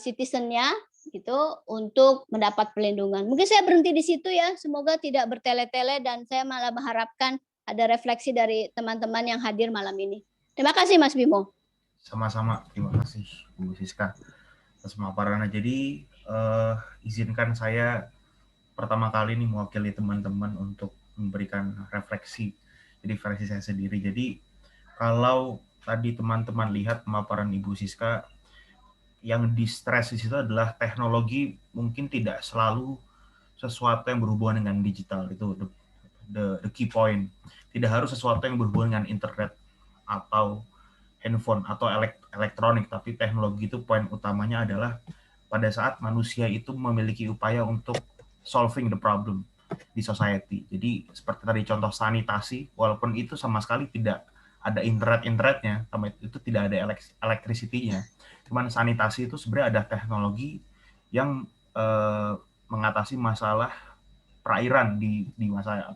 citizen-nya gitu untuk mendapat perlindungan. Mungkin saya berhenti di situ ya, semoga tidak bertele-tele dan saya malah mengharapkan ada refleksi dari teman-teman yang hadir malam ini. Terima kasih Mas Bimo. Sama-sama, terima kasih Bu Siska atas pemaparannya. Jadi izinkan saya pertama kali ini mewakili teman-teman untuk memberikan refleksi. Jadi versi saya sendiri. Jadi kalau tadi teman-teman lihat pemaparan Ibu Siska, yang di-stress di situ adalah teknologi mungkin tidak selalu sesuatu yang berhubungan dengan digital. Itu the key point. Tidak harus sesuatu yang berhubungan dengan internet atau handphone atau elektronik, tapi teknologi itu poin utamanya adalah pada saat manusia itu memiliki upaya untuk solving the problem di society. Jadi seperti tadi contoh sanitasi, walaupun itu sama sekali tidak ada internetnya, sama itu tidak ada electricity-nya. Cuman sanitasi itu sebenarnya ada teknologi yang mengatasi masalah perairan di masa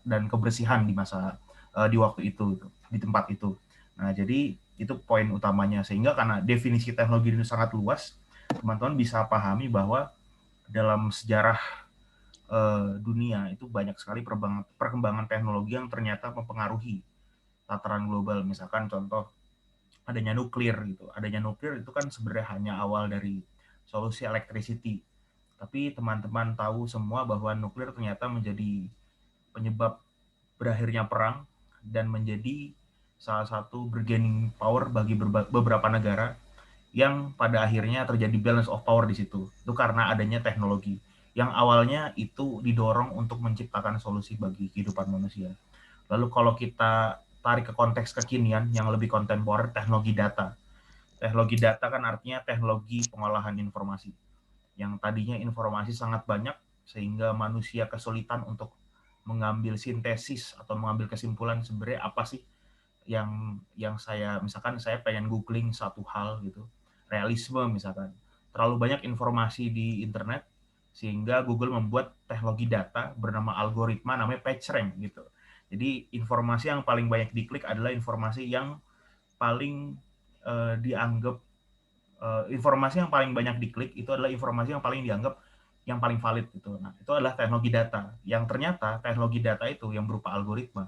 dan kebersihan di masa di waktu itu di tempat itu. Nah, jadi itu poin utamanya, sehingga karena definisi teknologi ini sangat luas, teman-teman bisa pahami bahwa dalam sejarah dunia itu banyak sekali perkembangan teknologi yang ternyata mempengaruhi tataran global. Misalkan contoh adanya nuklir gitu. Adanya nuklir itu kan sebenarnya hanya awal dari solusi electricity. Tapi teman-teman tahu semua bahwa nuklir ternyata menjadi penyebab berakhirnya perang dan menjadi salah satu bargaining power bagi beberapa negara yang pada akhirnya terjadi balance of power di situ. Itu karena adanya teknologi yang awalnya itu didorong untuk menciptakan solusi bagi kehidupan manusia. Lalu kalau kita tarik ke konteks kekinian yang lebih kontemporer, teknologi data. Teknologi data kan artinya teknologi pengolahan informasi. Yang tadinya informasi sangat banyak sehingga manusia kesulitan untuk mengambil sintesis atau mengambil kesimpulan sebenarnya apa sih yang saya, misalkan saya pengen googling satu hal gitu, realisme misalkan, terlalu banyak informasi di internet sehingga Google membuat teknologi data bernama algoritma namanya PageRank gitu. Jadi informasi yang paling banyak diklik adalah informasi yang paling dianggap informasi yang paling banyak diklik itu adalah informasi yang paling dianggap yang paling valid gitu. Nah, itu adalah teknologi data. Yang ternyata teknologi data itu yang berupa algoritma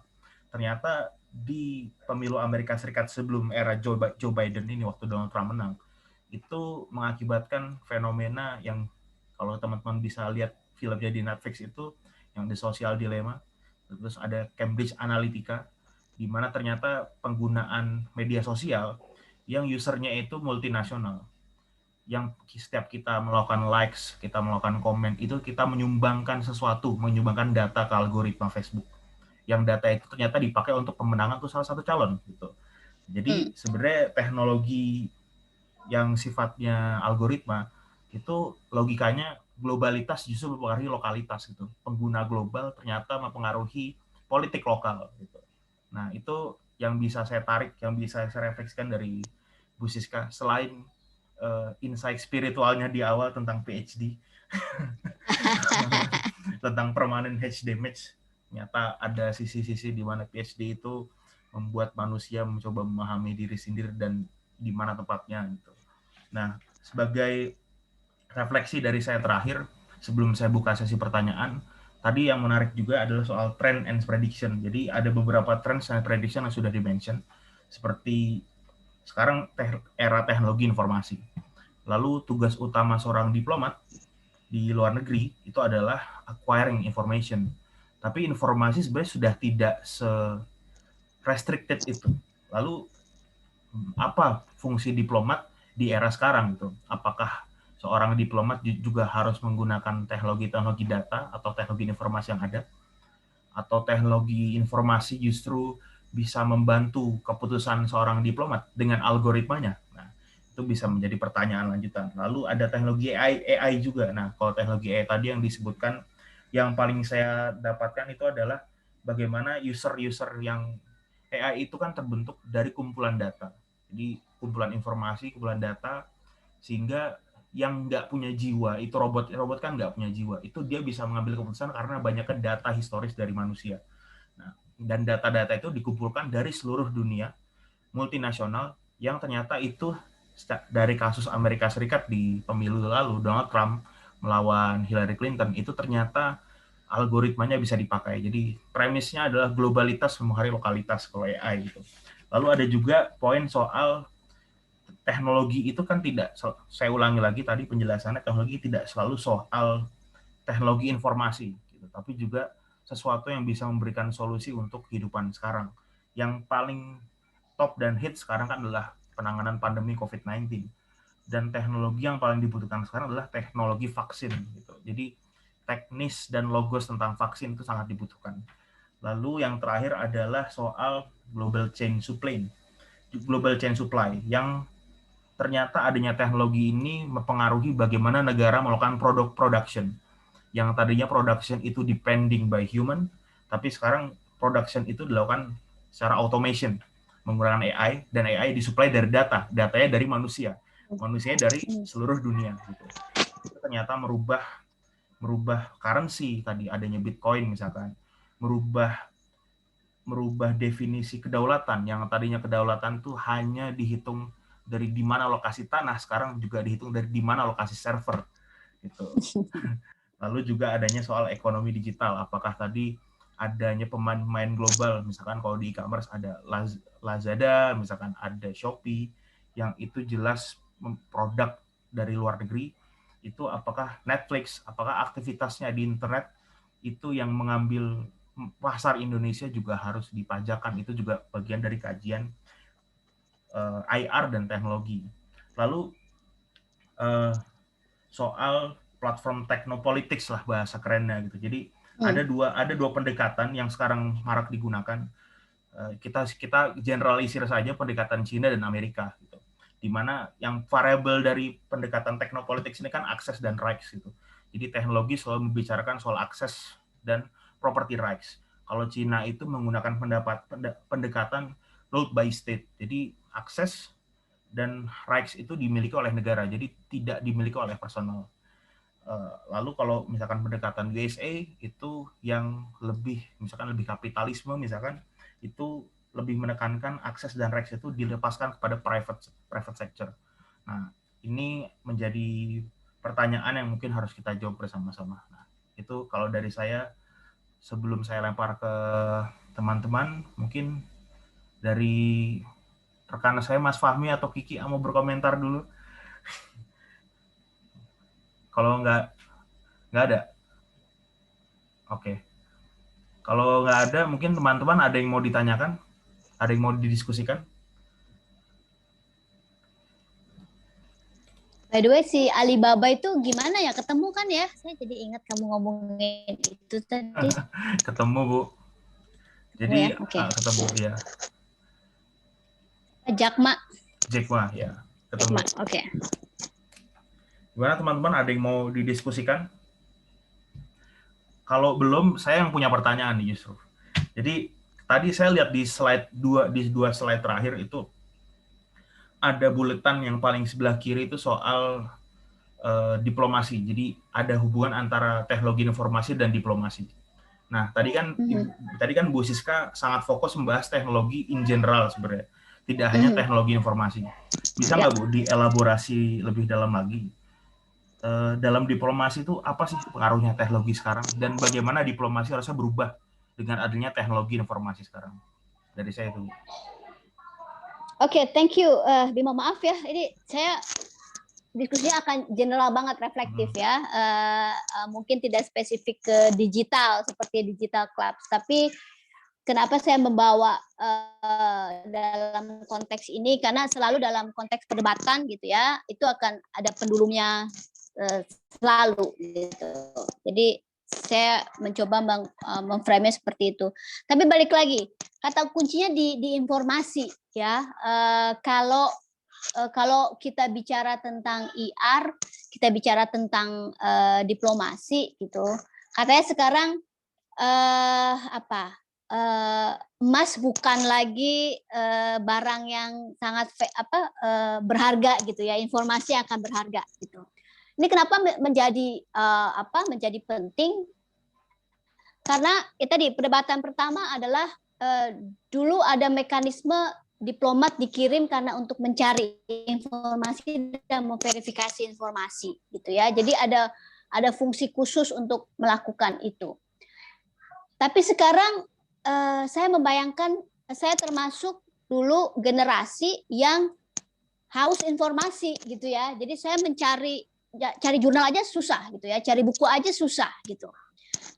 ternyata di pemilu Amerika Serikat sebelum era Joe Biden ini waktu Donald Trump menang itu mengakibatkan fenomena yang kalau teman-teman bisa lihat filmnya di Netflix itu yang The Social Dilemma, terus ada Cambridge Analytica di mana ternyata penggunaan media sosial yang usernya itu multinasional yang setiap kita melakukan likes, kita melakukan komen, itu kita menyumbangkan sesuatu, menyumbangkan data ke algoritma Facebook. Yang data itu ternyata dipakai untuk pemenangan tuh salah satu calon gitu. Jadi sebenarnya teknologi yang sifatnya algoritma itu logikanya globalitas justru mempengaruhi lokalitas gitu. Pengguna global ternyata mempengaruhi politik lokal gitu. Nah, itu yang bisa saya tarik, yang bisa saya refleksikan dari Bu Siska selain insight spiritualnya di awal tentang PhD tentang permanent head damage, ternyata ada sisi-sisi di mana PhD itu membuat manusia mencoba memahami diri sendiri dan di mana tempatnya gitu. Nah, sebagai refleksi dari saya terakhir sebelum saya buka sesi pertanyaan, tadi yang menarik juga adalah soal trend and prediction. Jadi ada beberapa trend and prediction yang sudah di-mention, seperti sekarang era teknologi informasi. Lalu tugas utama seorang diplomat di luar negeri itu adalah acquiring information. Tapi informasi sebenarnya sudah tidak se-restricted itu. Lalu apa fungsi diplomat di era sekarang gitu? Apakah seorang diplomat juga harus menggunakan teknologi-teknologi data atau teknologi informasi yang ada? Atau teknologi informasi justru bisa membantu keputusan seorang diplomat dengan algoritmanya? Nah, itu bisa menjadi pertanyaan lanjutan. Lalu ada teknologi AI juga. Nah, kalau teknologi AI tadi yang disebutkan, yang paling saya dapatkan itu adalah bagaimana user-user yang AI itu kan terbentuk dari kumpulan data. Jadi kumpulan informasi, kumpulan data, sehingga yang nggak punya jiwa, itu robot kan nggak punya jiwa, itu dia bisa mengambil keputusan karena banyaknya data historis dari manusia. Nah, dan data-data itu dikumpulkan dari seluruh dunia, multinasional, yang ternyata itu dari kasus Amerika Serikat di pemilu lalu, Donald Trump melawan Hillary Clinton, itu ternyata algoritmanya bisa dipakai. Jadi premisnya adalah globalitas mempengaruhi lokalitas kalau AI gitu. Lalu ada juga poin soal teknologi itu kan tidak, saya ulangi lagi tadi penjelasannya, teknologi tidak selalu soal teknologi informasi, gitu, tapi juga sesuatu yang bisa memberikan solusi untuk kehidupan sekarang. Yang paling top dan hit sekarang kan adalah penanganan pandemi COVID-19. Dan teknologi yang paling dibutuhkan sekarang adalah teknologi vaksin. Gitu. Jadi teknis dan logos tentang vaksin itu sangat dibutuhkan. Lalu yang terakhir adalah soal global chain supply yang ternyata adanya teknologi ini mempengaruhi bagaimana negara melakukan production. Yang tadinya production itu depending by human, tapi sekarang production itu dilakukan secara automation, menggunakan AI, dan AI disuplai dari datanya dari manusia dari seluruh dunia. Gitu. Itu ternyata merubah currency, tadi adanya Bitcoin misalkan, merubah definisi kedaulatan, yang tadinya kedaulatan itu hanya dihitung dari di mana lokasi tanah, sekarang juga dihitung dari di mana lokasi server gitu. Lalu juga adanya soal ekonomi digital, apakah tadi adanya pemain-pemain global, misalkan kalau di e-commerce ada Lazada, misalkan ada Shopee, yang itu jelas produk dari luar negeri, itu apakah Netflix, apakah aktivitasnya di internet itu yang mengambil pasar Indonesia juga harus dipajakan, itu juga bagian dari kajian IR dan teknologi. Lalu soal platform teknopolitics lah bahasa kerennya gitu. Jadi ada dua pendekatan yang sekarang marak digunakan. Kita generalisir saja pendekatan Cina dan Amerika gitu. Di mana yang variabel dari pendekatan teknopolitics ini kan akses dan rights gitu. Jadi teknologi selalu membicarakan soal akses dan property rights. Kalau Cina itu menggunakan pendekatan ruled by state. Jadi akses dan rights itu dimiliki oleh negara, jadi tidak dimiliki oleh personal. Lalu kalau misalkan pendekatan USA itu yang lebih kapitalisme, misalkan itu lebih menekankan akses dan rights itu dilepaskan kepada private sector. Nah, ini menjadi pertanyaan yang mungkin harus kita jawab bersama-sama. Nah, itu kalau dari saya, sebelum saya lempar ke teman-teman, mungkin dari rekan saya Mas Fahmi atau Kiki mau berkomentar dulu. Kalau nggak ada. Oke. Kalau nggak ada, mungkin teman-teman ada yang mau ditanyakan? Ada yang mau didiskusikan? By the way, si Alibaba itu gimana ya? Ketemu kan ya? Saya jadi ingat kamu ngomongin itu tadi. Ketemu, Bu. Ketemu ya? Jadi Oke. ketemu ya. Jack Ma. Jack Ma ya. Ketemu. Oke. Gimana teman-teman? Ada yang mau didiskusikan? Kalau belum, saya yang punya pertanyaan nih justru. Jadi tadi saya lihat di dua slide terakhir itu ada buletan yang paling sebelah kiri itu soal diplomasi. Jadi ada hubungan antara teknologi informasi dan diplomasi. Nah, tadi kan Bu Siska sangat fokus membahas teknologi in general sebenarnya. Tidak hanya teknologi informasi. Bisa nggak Bu dielaborasi lebih dalam lagi? Dalam diplomasi itu apa sih pengaruhnya teknologi sekarang dan bagaimana diplomasi harusnya berubah dengan adanya teknologi informasi sekarang? Dari saya itu. Oke, thank you. Bimo, maaf ya, ini saya diskusinya akan general banget, reflektif ya. Mungkin tidak spesifik ke digital seperti digital clubs, tapi kenapa saya membawa dalam konteks ini, karena selalu dalam konteks perdebatan gitu ya, itu akan ada pendulumnya selalu gitu. Jadi saya mencoba memframe seperti itu. Tapi balik lagi, kata kuncinya di informasi ya. Kalau kita bicara tentang IR, kita bicara tentang diplomasi gitu. Katanya sekarang emas bukan lagi barang yang sangat berharga gitu ya, informasi akan berharga gitu. Ini kenapa menjadi penting? Karena tadi perdebatan pertama adalah dulu ada mekanisme diplomat dikirim karena untuk mencari informasi dan memverifikasi informasi gitu ya. Jadi ada fungsi khusus untuk melakukan itu. Tapi sekarang saya membayangkan saya termasuk dulu generasi yang haus informasi gitu ya. Jadi saya cari jurnal aja susah gitu ya, cari buku aja susah gitu.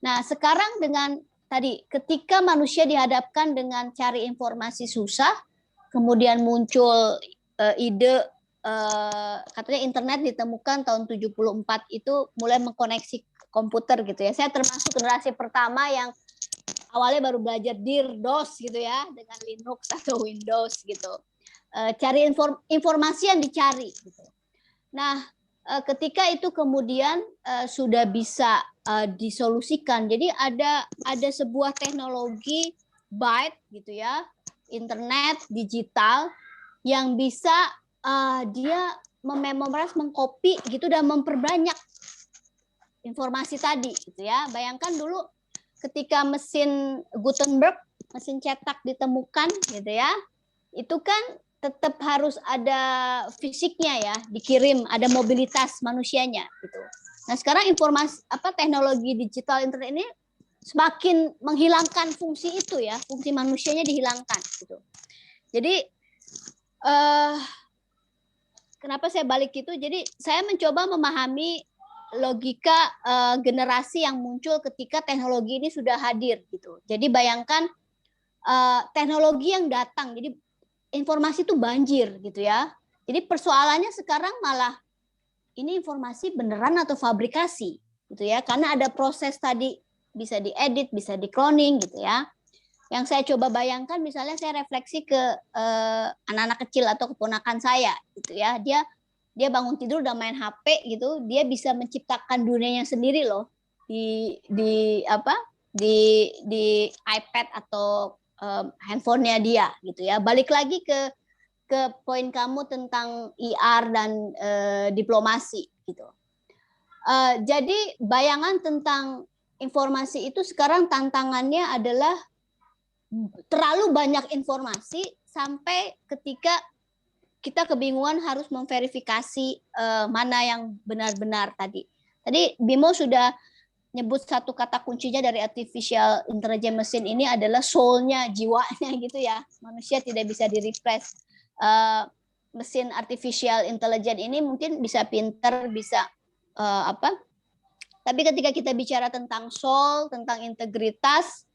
Nah, sekarang dengan tadi ketika manusia dihadapkan dengan cari informasi susah, kemudian muncul ide katanya internet ditemukan tahun 74 itu mulai mengkoneksi komputer gitu ya. Saya termasuk generasi pertama yang awalnya baru belajar DOS gitu ya, dengan Linux atau Windows gitu. Cari informasi yang dicari gitu. Nah, ketika itu kemudian sudah bisa disolusikan, jadi ada sebuah teknologi byte gitu ya, internet digital yang bisa dia memorise, mengcopy gitu dan memperbanyak informasi tadi gitu ya. Bayangkan dulu ketika mesin Gutenberg, mesin cetak ditemukan gitu ya, itu kan tetap harus ada fisiknya ya, dikirim, ada mobilitas manusianya gitu. Nah, sekarang teknologi digital internet ini semakin menghilangkan fungsi itu ya, fungsi manusianya dihilangkan gitu. Jadi kenapa saya balik itu? Jadi saya mencoba memahami logika generasi yang muncul ketika teknologi ini sudah hadir gitu. Jadi bayangkan teknologi yang datang, jadi informasi itu banjir gitu ya. Jadi persoalannya sekarang malah ini informasi beneran atau fabrikasi gitu ya. Karena ada proses tadi bisa diedit, bisa di-cloning gitu ya. Yang saya coba bayangkan misalnya saya refleksi ke anak-anak kecil atau keponakan saya gitu ya. Dia bangun tidur udah main HP gitu, dia bisa menciptakan dunianya sendiri loh di iPad atau handphonenya dia gitu ya. Balik lagi ke poin kamu tentang IR dan diplomasi gitu. Jadi bayangan tentang informasi itu sekarang tantangannya adalah terlalu banyak informasi sampai ketika kita kebingungan harus memverifikasi mana yang benar-benar tadi. Tadi Bimo sudah nyebut satu kata kuncinya dari artificial intelligence machine ini adalah soul-nya, jiwanya gitu ya. Manusia tidak bisa di-replace. Mesin artificial intelligence ini mungkin bisa pinter, bisa tapi ketika kita bicara tentang soul, tentang integritas,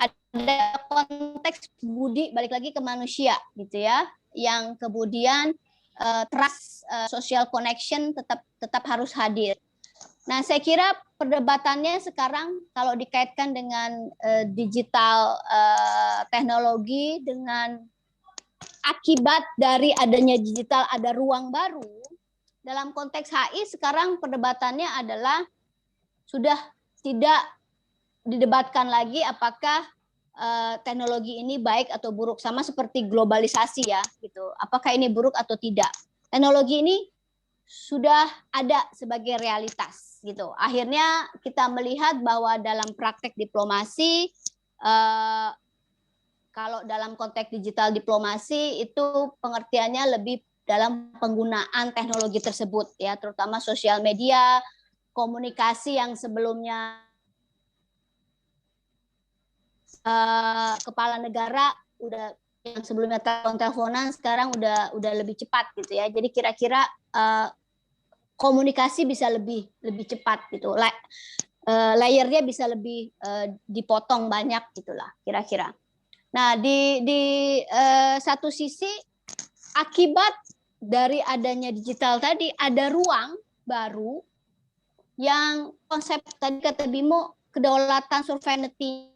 ada konteks budi, balik lagi ke manusia gitu ya, yang kemudian trust social connection tetap harus hadir. Nah, saya kira perdebatannya sekarang kalau dikaitkan dengan digital teknologi dengan akibat dari adanya digital ada ruang baru. Dalam konteks HI sekarang perdebatannya adalah sudah tidak didebatkan lagi apakah teknologi ini baik atau buruk, sama seperti globalisasi ya gitu. Apakah ini buruk atau tidak? Teknologi ini sudah ada sebagai realitas gitu. Akhirnya kita melihat bahwa dalam praktek diplomasi, kalau dalam konteks digital diplomasi itu pengertiannya lebih dalam penggunaan teknologi tersebut ya, terutama sosial media, komunikasi yang sebelumnya kepala negara udah yang sebelumnya telepon-teleponan sekarang udah lebih cepat gitu ya. Jadi kira-kira komunikasi bisa lebih cepat gitu. Layernya bisa lebih dipotong banyak gitulah kira-kira. Nah, di satu sisi akibat dari adanya digital tadi ada ruang baru yang konsep tadi kata Bimo kedaulatan sovereignty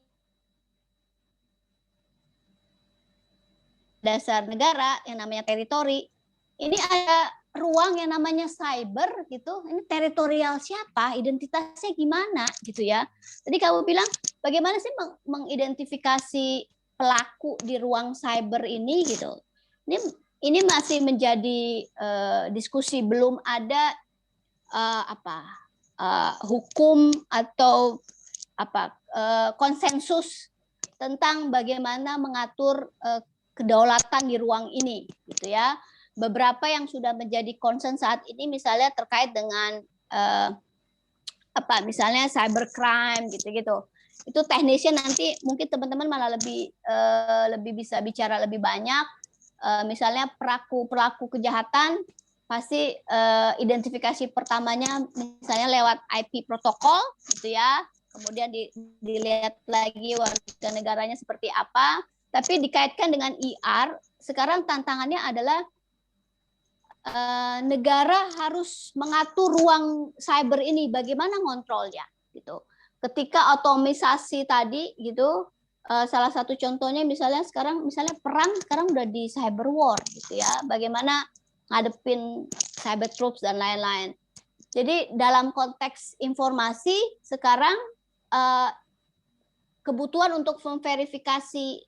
dasar negara yang namanya teritori. Ini ada ruang yang namanya cyber gitu. Ini teritorial siapa? Identitasnya gimana gitu ya. Tadi kamu bilang bagaimana sih mengidentifikasi pelaku di ruang cyber ini gitu. Ini masih menjadi diskusi, belum ada hukum atau konsensus tentang bagaimana mengatur kedaulatan di ruang ini gitu ya. Beberapa yang sudah menjadi concern saat ini misalnya terkait dengan misalnya cybercrime gitu-gitu. Itu teknisnya nanti mungkin teman-teman malah lebih bisa bicara lebih banyak. Misalnya pelaku kejahatan pasti identifikasi pertamanya misalnya lewat IP protokol gitu ya. Kemudian dilihat lagi warga negaranya seperti apa. Tapi dikaitkan dengan IR, sekarang tantangannya adalah negara harus mengatur ruang cyber ini, bagaimana ngontrolnya gitu. Ketika otomisasi tadi gitu, salah satu contohnya misalnya perang sekarang udah di cyber war gitu ya, bagaimana ngadepin cyber troops dan lain-lain. Jadi dalam konteks informasi sekarang kebutuhan untuk memverifikasi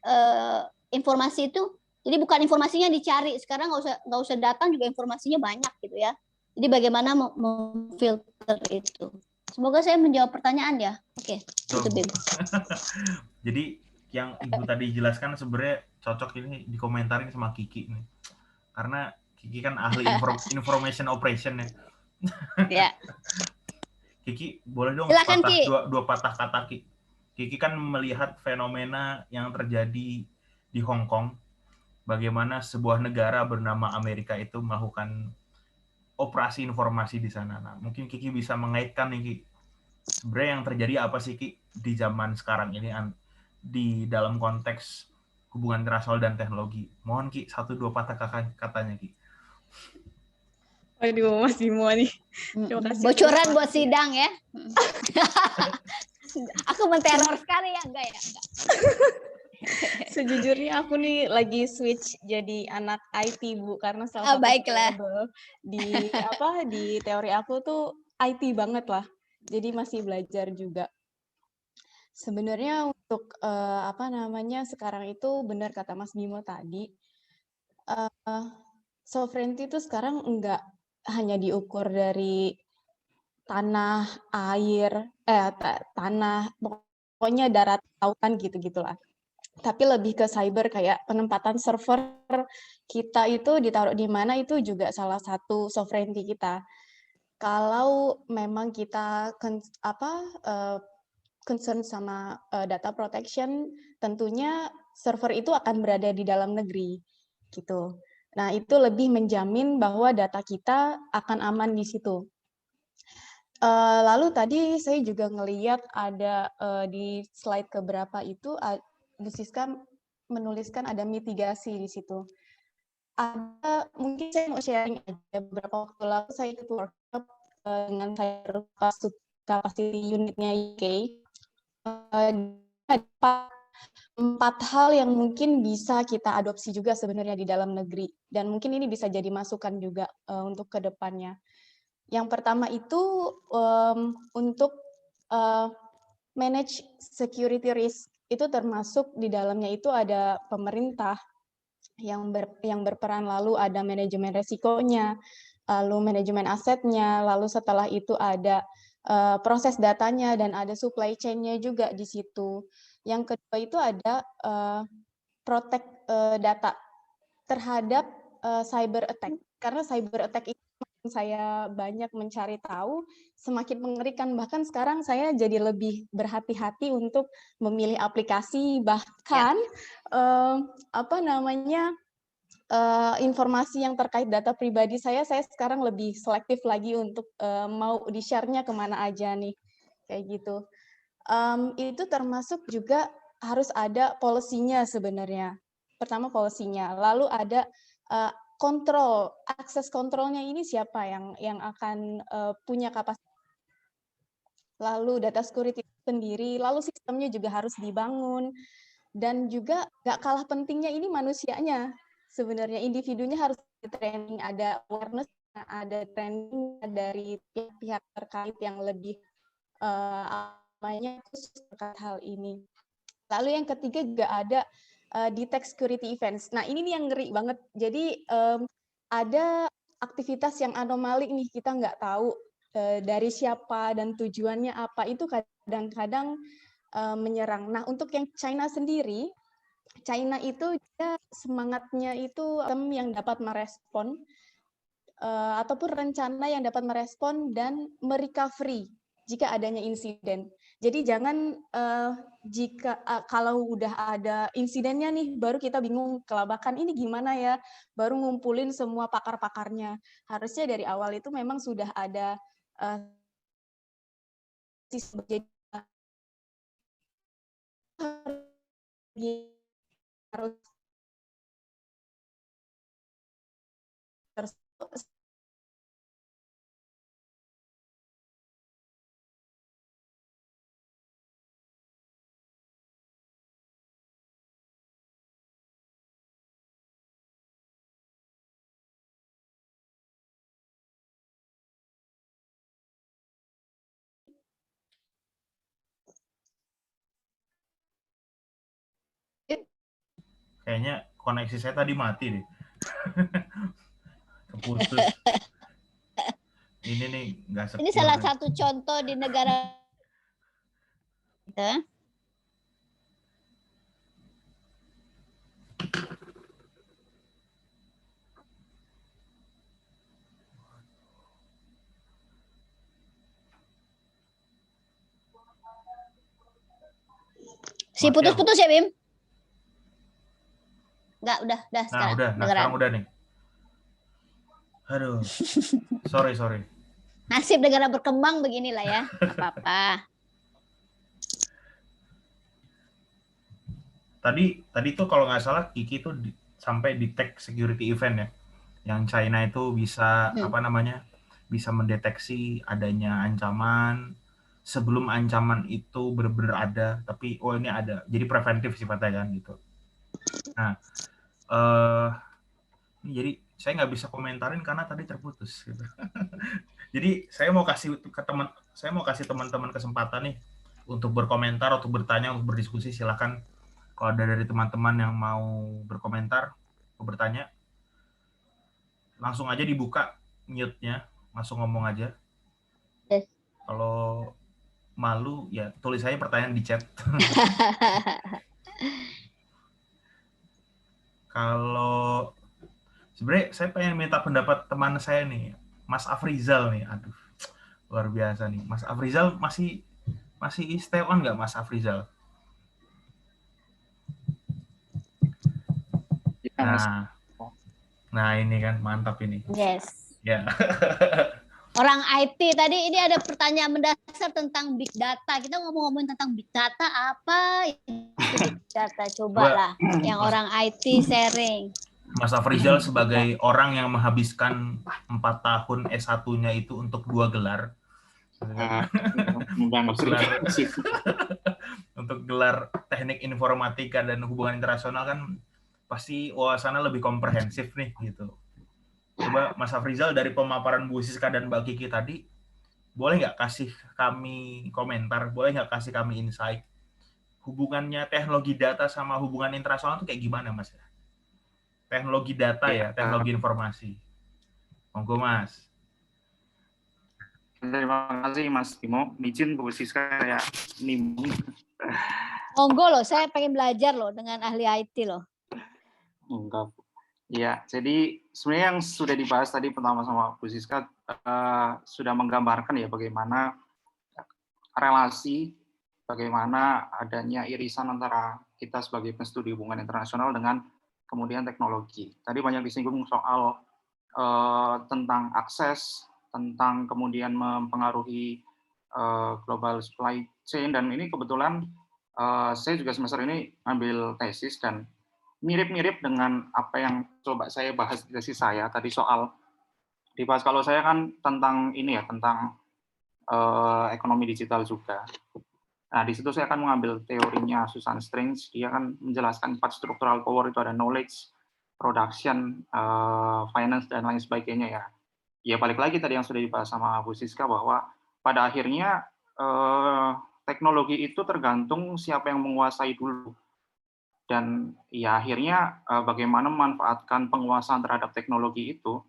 informasi itu, jadi bukan informasinya dicari sekarang, nggak usah datang juga informasinya banyak gitu ya. Jadi bagaimana memfilter itu. Semoga saya menjawab pertanyaan ya. Oke, itu Bim. Jadi yang Ibu tadi jelaskan sebenarnya cocok ini dikomentarin sama Kiki nih, karena Kiki kan ahli information operation ya. Ya. Kiki boleh dong silakan, Ki. dua patah kata Kiki. Kiki kan melihat fenomena yang terjadi di Hong Kong, bagaimana sebuah negara bernama Amerika itu melakukan operasi informasi di sana. Nah, mungkin Kiki bisa mengaitkan nih, Ki. Sebenarnya yang terjadi apa sih, Ki, di zaman sekarang ini di dalam konteks hubungan internasional dan teknologi? Mohon, Ki, 1-2 patah katanya, Ki. Waduh, Mas Bimo nih. Bocoran buat sidang ya. Aku menteror sekali ya, enggak ya? Enggak. Sejujurnya aku nih lagi switch jadi anak IT, Bu, karena salah satu baiklah. di teori aku tuh IT banget lah. Jadi masih belajar juga. Sebenarnya untuk sekarang itu benar kata Mas Bimo tadi. Sovereignty itu sekarang enggak hanya diukur dari tanah, air, tanah, pokoknya darat, lautan gitu-gitulah. Tapi lebih ke cyber, kayak penempatan server kita itu ditaruh di mana, itu juga salah satu sovereignty kita. Kalau memang kita concern sama data protection, tentunya server itu akan berada di dalam negeri gitu. Nah, itu lebih menjamin bahwa data kita akan aman di situ. Lalu tadi saya juga ngelihat ada di slide keberapa itu Bu Siska menuliskan ada mitigasi di situ. ada, mungkin saya mau sharing aja, beberapa waktu lalu saya ikut workshop dengan Cyber Capacity Unit-nya UK. Ada 4 hal yang mungkin bisa kita adopsi juga sebenarnya di dalam negeri, dan mungkin ini bisa jadi masukan juga untuk ke depannya. Yang pertama itu untuk manage security risk, itu termasuk di dalamnya itu ada pemerintah yang berperan, lalu ada manajemen resikonya, lalu manajemen asetnya, lalu setelah itu ada proses datanya, dan ada supply chain-nya juga di situ. Yang kedua itu ada protect data terhadap cyber attack. Karena cyber attack itu saya banyak mencari tahu, semakin mengerikan. Bahkan sekarang saya jadi lebih berhati-hati untuk memilih aplikasi, bahkan informasi yang terkait data pribadi saya sekarang lebih selektif lagi untuk mau di-share-nya kemana aja nih, kayak gitu. Itu termasuk juga harus ada policy-nya sebenarnya. Pertama policy-nya, lalu ada kontrol, akses kontrolnya ini siapa yang akan punya kapasitas. Lalu data security sendiri, lalu sistemnya juga harus dibangun, dan juga nggak kalah pentingnya ini manusianya. Sebenarnya individunya harus di-training, ada awareness, ada training dari pihak-pihak terkait yang lebih khusus terkait hal ini. Lalu yang ketiga juga ada detect security events. Nah ini nih yang ngeri banget. Jadi ada aktivitas yang anomali nih, kita nggak tahu dari siapa dan tujuannya apa, itu kadang-kadang menyerang. Nah untuk yang China sendiri, China itu dia semangatnya itu yang dapat merespon ataupun rencana yang dapat merespon dan merecovery jika adanya insiden. Jadi jangan kalau udah ada insidennya nih, baru kita bingung kelabakan ini gimana ya, baru ngumpulin semua pakar-pakarnya. Harusnya dari awal itu memang sudah ada jadi harus Kayaknya koneksi saya tadi mati deh. Keputus. Ini nih nggak secure. Ini salah satu contoh di negara kita. Si putus-putus ya, Bim? Enggak, udah Nah, sekarang. sekarang udah nih. Aduh. Sorry. Nasib negara berkembang beginilah ya. Apa-apa. Tadi tuh kalau nggak salah Kiki tuh sampai detect security event ya. Yang China itu bisa bisa mendeteksi adanya ancaman sebelum ancaman itu benar-benar ada, tapi ini ada. Jadi preventif sifatnya kan gitu. Nah, jadi saya nggak bisa komentarin karena tadi terputus gitu. Jadi saya mau kasih teman-teman kesempatan nih untuk berkomentar, untuk bertanya, untuk berdiskusi. Silakan kalau ada dari teman-teman yang mau berkomentar, mau bertanya, langsung aja dibuka mute-nya, langsung ngomong aja. Yes. Kalau malu ya tulis aja pertanyaan di chat. Kalau sebenarnya saya pengen minta pendapat teman saya nih, Mas Afrizal nih. Aduh, luar biasa nih. Mas Afrizal masih stay on nggak, Mas Afrizal? Nah ini kan mantap ini. Yes. Ya. Orang IT tadi ini ada pertanyaan mendasar tentang big data. Kita ngomong-ngomong tentang big data, apa itu big data? Coba lah yang orang IT sharing. Mas Afrizal sebagai orang yang menghabiskan 4 tahun S1-nya itu untuk 2 gelar, Menganggap untuk gelar sih. untuk gelar teknik informatika dan hubungan internasional kan pasti wawasannya lebih komprehensif nih gitu. Coba Mas Afrizal dari pemaparan Bu Siska dan Mbak Kiki tadi, boleh nggak kasih kami komentar, boleh nggak kasih kami insight hubungannya teknologi data sama hubungan internasional itu kayak gimana Mas? Teknologi data ya, teknologi informasi. Monggo Mas. Terima kasih Mas Bimo. Izin Bu Siska saya nimbrung. Monggo loh, saya pengen belajar loh dengan ahli IT loh. Enggak. Ya, jadi sebenarnya yang sudah dibahas tadi pertama sama Bu Siska sudah menggambarkan ya bagaimana relasi, bagaimana adanya irisan antara kita sebagai penstudi hubungan internasional dengan kemudian teknologi. Tadi banyak disinggung soal tentang akses, tentang kemudian mempengaruhi global supply chain, dan ini kebetulan saya juga semester ini ambil tesis dan mirip-mirip dengan apa yang coba saya bahas di tesis saya tadi soal dibahas. Kalau saya kan tentang ini ya, tentang ekonomi digital juga. Nah, di situ saya akan mengambil teorinya Susan Strange. Dia kan menjelaskan 4 structural power itu ada knowledge, production, finance, dan lain sebagainya ya. Ya balik lagi tadi yang sudah dibahas sama Bu Siska bahwa pada akhirnya teknologi itu tergantung siapa yang menguasai dulu. Dan ya akhirnya bagaimana memanfaatkan penguasaan terhadap teknologi itu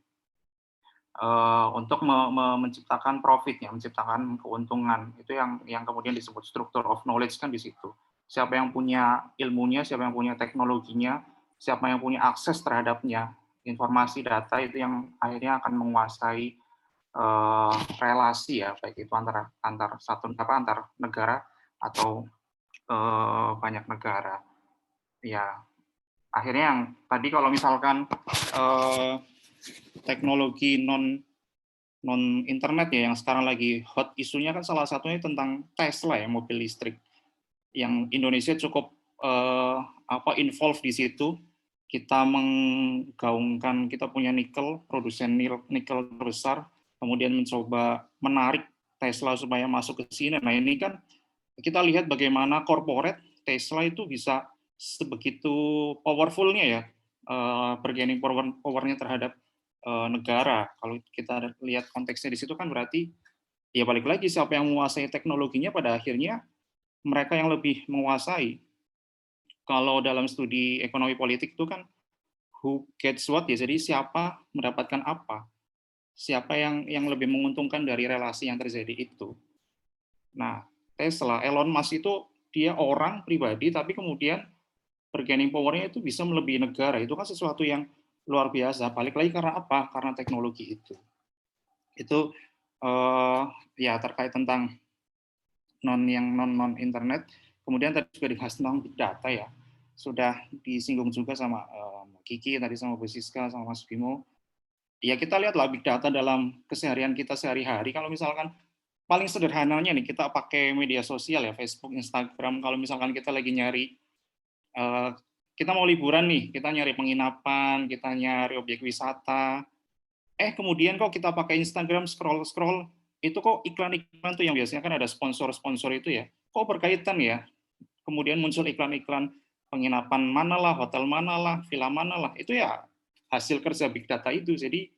untuk menciptakan profit, ya, menciptakan keuntungan. Itu yang kemudian disebut structure of knowledge kan di situ. Siapa yang punya ilmunya, siapa yang punya teknologinya, siapa yang punya akses terhadapnya, informasi data itu yang akhirnya akan menguasai relasi ya, baik itu antar negara atau banyak negara. Ya, akhirnya yang tadi kalau misalkan teknologi non internet ya yang sekarang lagi hot isunya kan salah satunya tentang Tesla ya, mobil listrik yang Indonesia cukup involved di situ. Kita menggaungkan, kita punya nikel, produsen nikel terbesar, kemudian mencoba menarik Tesla supaya masuk ke sini. Nah ini kan kita lihat bagaimana corporate Tesla itu bisa sebegitu powerfulnya ya, bargaining powernya terhadap negara. Kalau kita lihat konteksnya di situ kan berarti ya balik lagi siapa yang menguasai teknologinya pada akhirnya mereka yang lebih menguasai. Kalau dalam studi ekonomi politik itu kan who gets what ya, jadi siapa mendapatkan apa, siapa yang lebih menguntungkan dari relasi yang terjadi itu. Nah, Tesla, Elon Musk itu dia orang pribadi tapi kemudian bargaining power-nya itu bisa melebihi negara. Itu kan sesuatu yang luar biasa. Balik lagi karena apa? Karena teknologi itu. Itu ya terkait tentang non internet. Kemudian tadi juga dibahas tentang big data ya. Sudah disinggung juga sama Mbak Kiki, tadi sama Bu Siska, sama Mas Bimo. Ya kita lihatlah big data dalam keseharian kita sehari-hari. Kalau misalkan paling sederhananya nih, kita pakai media sosial ya, Facebook, Instagram. Kalau misalkan kita lagi nyari, kita mau liburan nih, kita nyari penginapan, kita nyari objek wisata. Kemudian kok kita pakai Instagram scroll-scroll, itu kok iklan-iklan tuh yang biasanya kan ada sponsor-sponsor itu ya, kok berkaitan ya. Kemudian muncul iklan-iklan penginapan mana lah, hotel mana lah, villa mana lah, itu ya hasil kerja big data itu. Jadi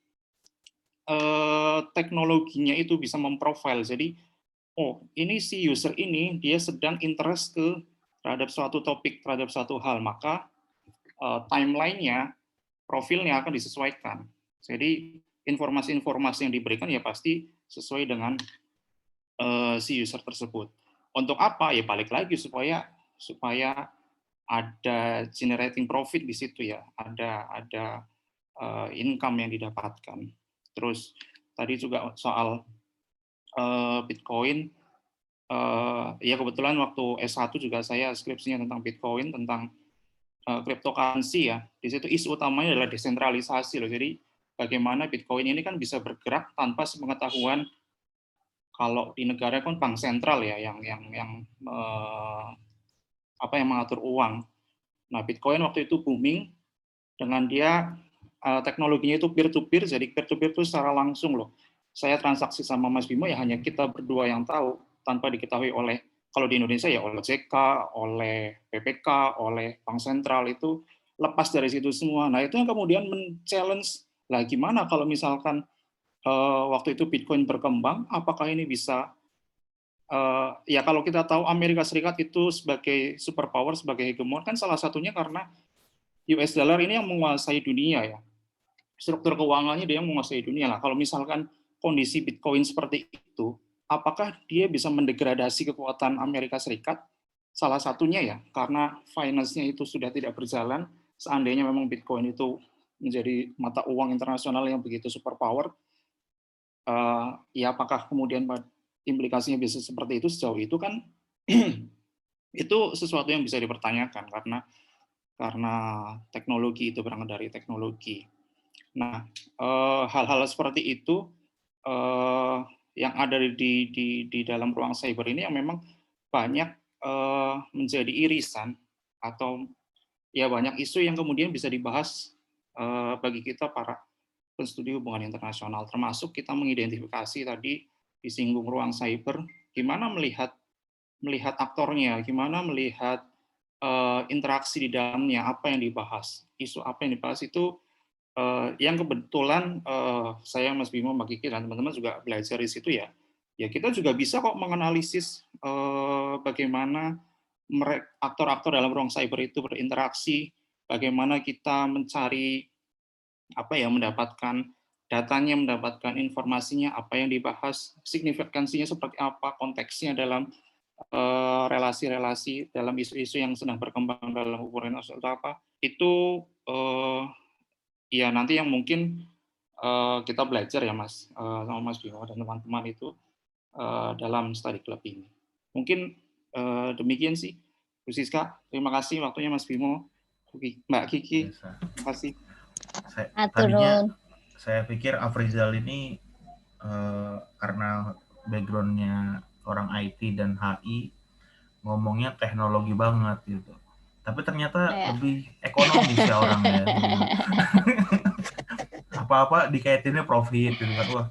teknologinya itu bisa memprofile. Jadi, oh ini si user ini dia sedang interest terhadap suatu topik, terhadap suatu hal, maka timeline-nya, profilnya akan disesuaikan. Jadi informasi-informasi yang diberikan ya pasti sesuai dengan si user tersebut. Untuk apa? Ya balik lagi supaya ada generating profit di situ ya, ada income yang didapatkan. Terus tadi juga soal Bitcoin, ya kebetulan waktu S1 juga saya skripsinya tentang Bitcoin, tentang cryptocurrency ya. Di situ isu utamanya adalah desentralisasi loh. Jadi bagaimana Bitcoin ini kan bisa bergerak tanpa sepengetahuan, kalau di negara kan bank sentral ya yang mengatur uang. Nah, Bitcoin waktu itu booming dengan dia teknologinya itu peer-to-peer, jadi peer-to-peer itu secara langsung loh. Saya transaksi sama Mas Bimo ya hanya kita berdua yang tahu, tanpa diketahui oleh, kalau di Indonesia ya oleh OJK, oleh PPK, oleh Bank Sentral, itu lepas dari situ semua. Nah itu yang kemudian men-challenge, lah gimana kalau misalkan waktu itu Bitcoin berkembang, apakah ini bisa, ya kalau kita tahu Amerika Serikat itu sebagai superpower, sebagai hegemon, kan salah satunya karena US dollar ini yang menguasai dunia ya. Struktur keuangannya dia yang menguasai dunia lah. Kalau misalkan kondisi Bitcoin seperti itu, apakah dia bisa mendegradasi kekuatan Amerika Serikat? Salah satunya ya, karena finance-nya itu sudah tidak berjalan, seandainya memang Bitcoin itu menjadi mata uang internasional yang begitu superpower, ya apakah kemudian implikasinya bisa seperti itu? Sejauh itu kan itu sesuatu yang bisa dipertanyakan karena teknologi itu berangkat dari teknologi. Nah, hal-hal seperti itu yang ada di dalam ruang cyber ini yang memang banyak menjadi irisan atau ya banyak isu yang kemudian bisa dibahas bagi kita para penstudi hubungan internasional, termasuk kita mengidentifikasi tadi disinggung ruang cyber, gimana melihat aktornya, gimana melihat interaksi di dalamnya, apa yang dibahas, isu apa yang dibahas itu yang kebetulan saya, Mas Bimo, Mbak Kiki, dan teman-teman juga belajar di situ ya. Ya kita juga bisa kok menganalisis bagaimana aktor-aktor dalam ruang cyber itu berinteraksi, bagaimana kita mencari mendapatkan datanya, mendapatkan informasinya, apa yang dibahas, signifikansinya seperti apa, konteksnya dalam relasi-relasi, dalam isu-isu yang sedang berkembang dalam hubungan internasional apa, itu ya nanti yang mungkin kita belajar ya Mas, sama Mas Bimo dan teman-teman itu dalam study club ini. Mungkin demikian sih, Bu Siska. Terima kasih waktunya Mas Bimo, Mbak Kiki. Terima kasih. Tadinya saya pikir Afrizal ini karena background-nya orang IT dan HI ngomongnya teknologi banget gitu. Tapi ternyata lebih ekonomis ya orangnya. Apa-apa dikaitinnya profit gitu kan. Wah.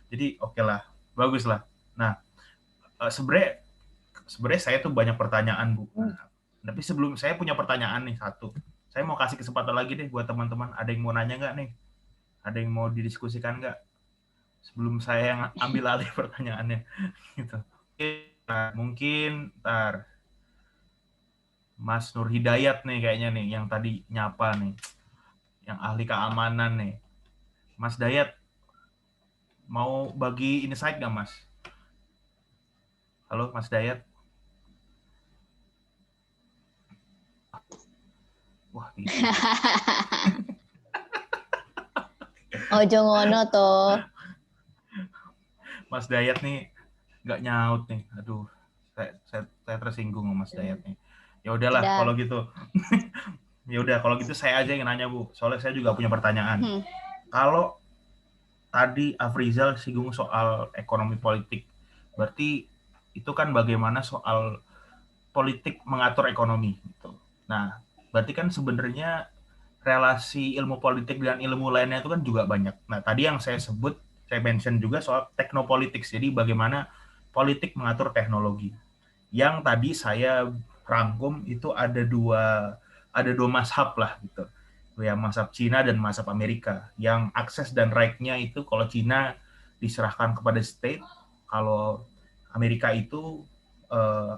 Jadi oke lah, bagus lah. Nah, sebenarnya saya tuh banyak pertanyaan, Bu. Nah, tapi sebelum saya punya pertanyaan nih satu. Saya mau kasih kesempatan lagi deh buat teman-teman. Ada yang mau nanya nggak nih? Ada yang mau didiskusikan nggak? Sebelum saya yang ambil alih pertanyaannya. Gitu. Oke, nah, mungkin ntar Mas Nur Hidayat nih kayaknya nih yang tadi nyapa nih. Yang ahli keamanan nih. Mas Dayat, mau bagi insight nggak Mas? Halo Mas Dayat. Wah, gitu. Ojo ngono toh. Mas Dayat nih nggak nyaut nih. Aduh, saya tersinggung sama Mas Dayat nih. Ya udahlah kalau gitu. Ya udah kalau gitu saya aja yang nanya, Bu. Soalnya saya juga punya pertanyaan. Kalau tadi Afrizal singgung soal ekonomi politik, berarti itu kan bagaimana soal politik mengatur ekonomi gitu. Nah, berarti kan sebenarnya relasi ilmu politik dan ilmu lainnya itu kan juga banyak. Nah, tadi yang saya sebut, saya mention juga soal teknopolitics. Jadi bagaimana politik mengatur teknologi. Yang tadi saya rangkum itu ada dua mazhab lah gitu. Ya, mazhab Cina dan mazhab Amerika. Yang akses dan right-nya itu kalau Cina diserahkan kepada state, kalau Amerika itu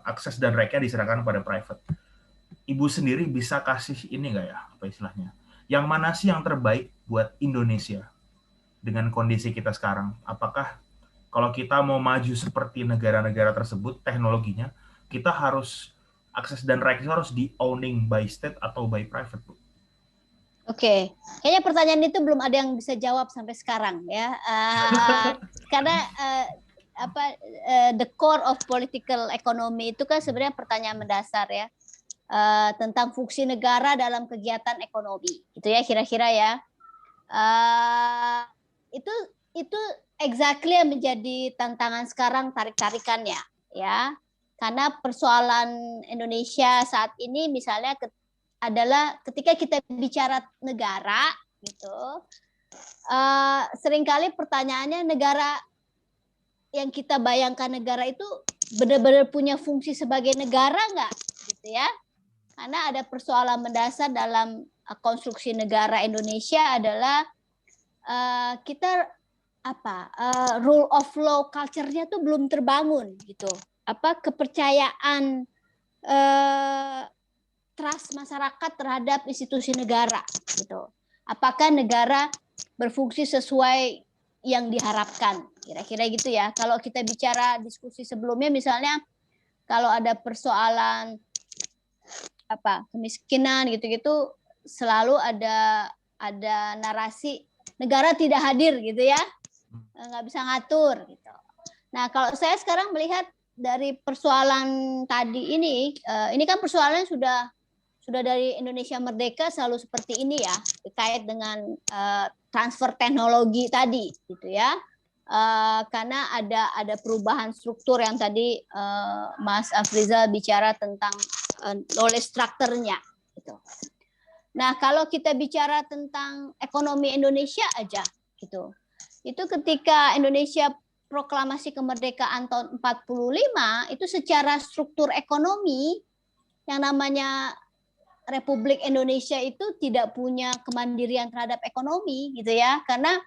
akses dan right-nya diserahkan kepada private. Ibu sendiri bisa kasih ini nggak ya, apa istilahnya? Yang mana sih yang terbaik buat Indonesia dengan kondisi kita sekarang? Apakah kalau kita mau maju seperti negara-negara tersebut, teknologinya, kita harus akses dan right harus di owning by state atau by private, Bu? Oke, kayaknya pertanyaan itu belum ada yang bisa jawab sampai sekarang ya, karena the core of political economy itu kan sebenarnya pertanyaan mendasar ya. Tentang fungsi negara dalam kegiatan ekonomi, gitu ya kira-kira ya. Itu exactly yang menjadi tantangan sekarang, tarik-tarikannya, ya. Karena persoalan Indonesia saat ini misalnya adalah ketika kita bicara negara gitu, seringkali pertanyaannya negara yang kita bayangkan negara itu benar-benar punya fungsi sebagai negara nggak, gitu ya? Karena ada persoalan mendasar dalam konstruksi negara Indonesia adalah kita rule of law culture-nya tuh belum terbangun gitu. Kepercayaan trust masyarakat terhadap institusi negara gitu. Apakah negara berfungsi sesuai yang diharapkan, kira-kira gitu ya. Kalau kita bicara diskusi sebelumnya, misalnya kalau ada persoalan kemiskinan gitu-gitu, selalu ada narasi negara tidak hadir gitu ya, nggak bisa ngatur gitu. Nah, kalau saya sekarang melihat dari persoalan tadi ini kan persoalannya sudah dari Indonesia Merdeka selalu seperti ini ya, terkait dengan transfer teknologi tadi gitu ya. Karena ada perubahan struktur yang tadi Mas Afrizal bicara tentang knowledge structure-nya gitu. Nah, kalau kita bicara tentang ekonomi Indonesia aja gitu. Itu ketika Indonesia proklamasi kemerdekaan tahun 45 itu secara struktur ekonomi yang namanya Republik Indonesia itu tidak punya kemandirian terhadap ekonomi gitu ya, karena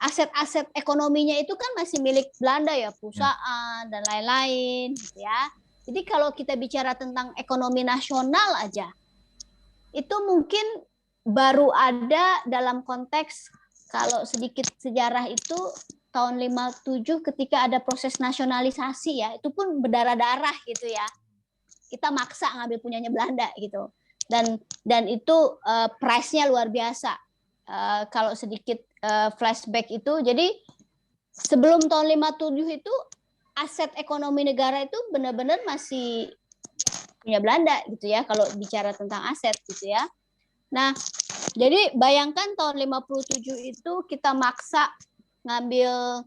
aset-aset ekonominya itu kan masih milik Belanda ya, perusahaan dan lain-lain gitu ya. Jadi kalau kita bicara tentang ekonomi nasional aja, itu mungkin baru ada dalam konteks kalau sedikit sejarah itu tahun 57 ketika ada proses nasionalisasi ya, itu pun berdarah-darah gitu ya. Kita maksa ngambil punyanya Belanda gitu. Dan itu price-nya luar biasa. Kalau sedikit flashback itu, jadi sebelum tahun 57 itu aset ekonomi negara itu benar-benar masih punya Belanda gitu ya, kalau bicara tentang aset gitu ya. Nah, jadi bayangkan tahun 57 itu kita maksa ngambil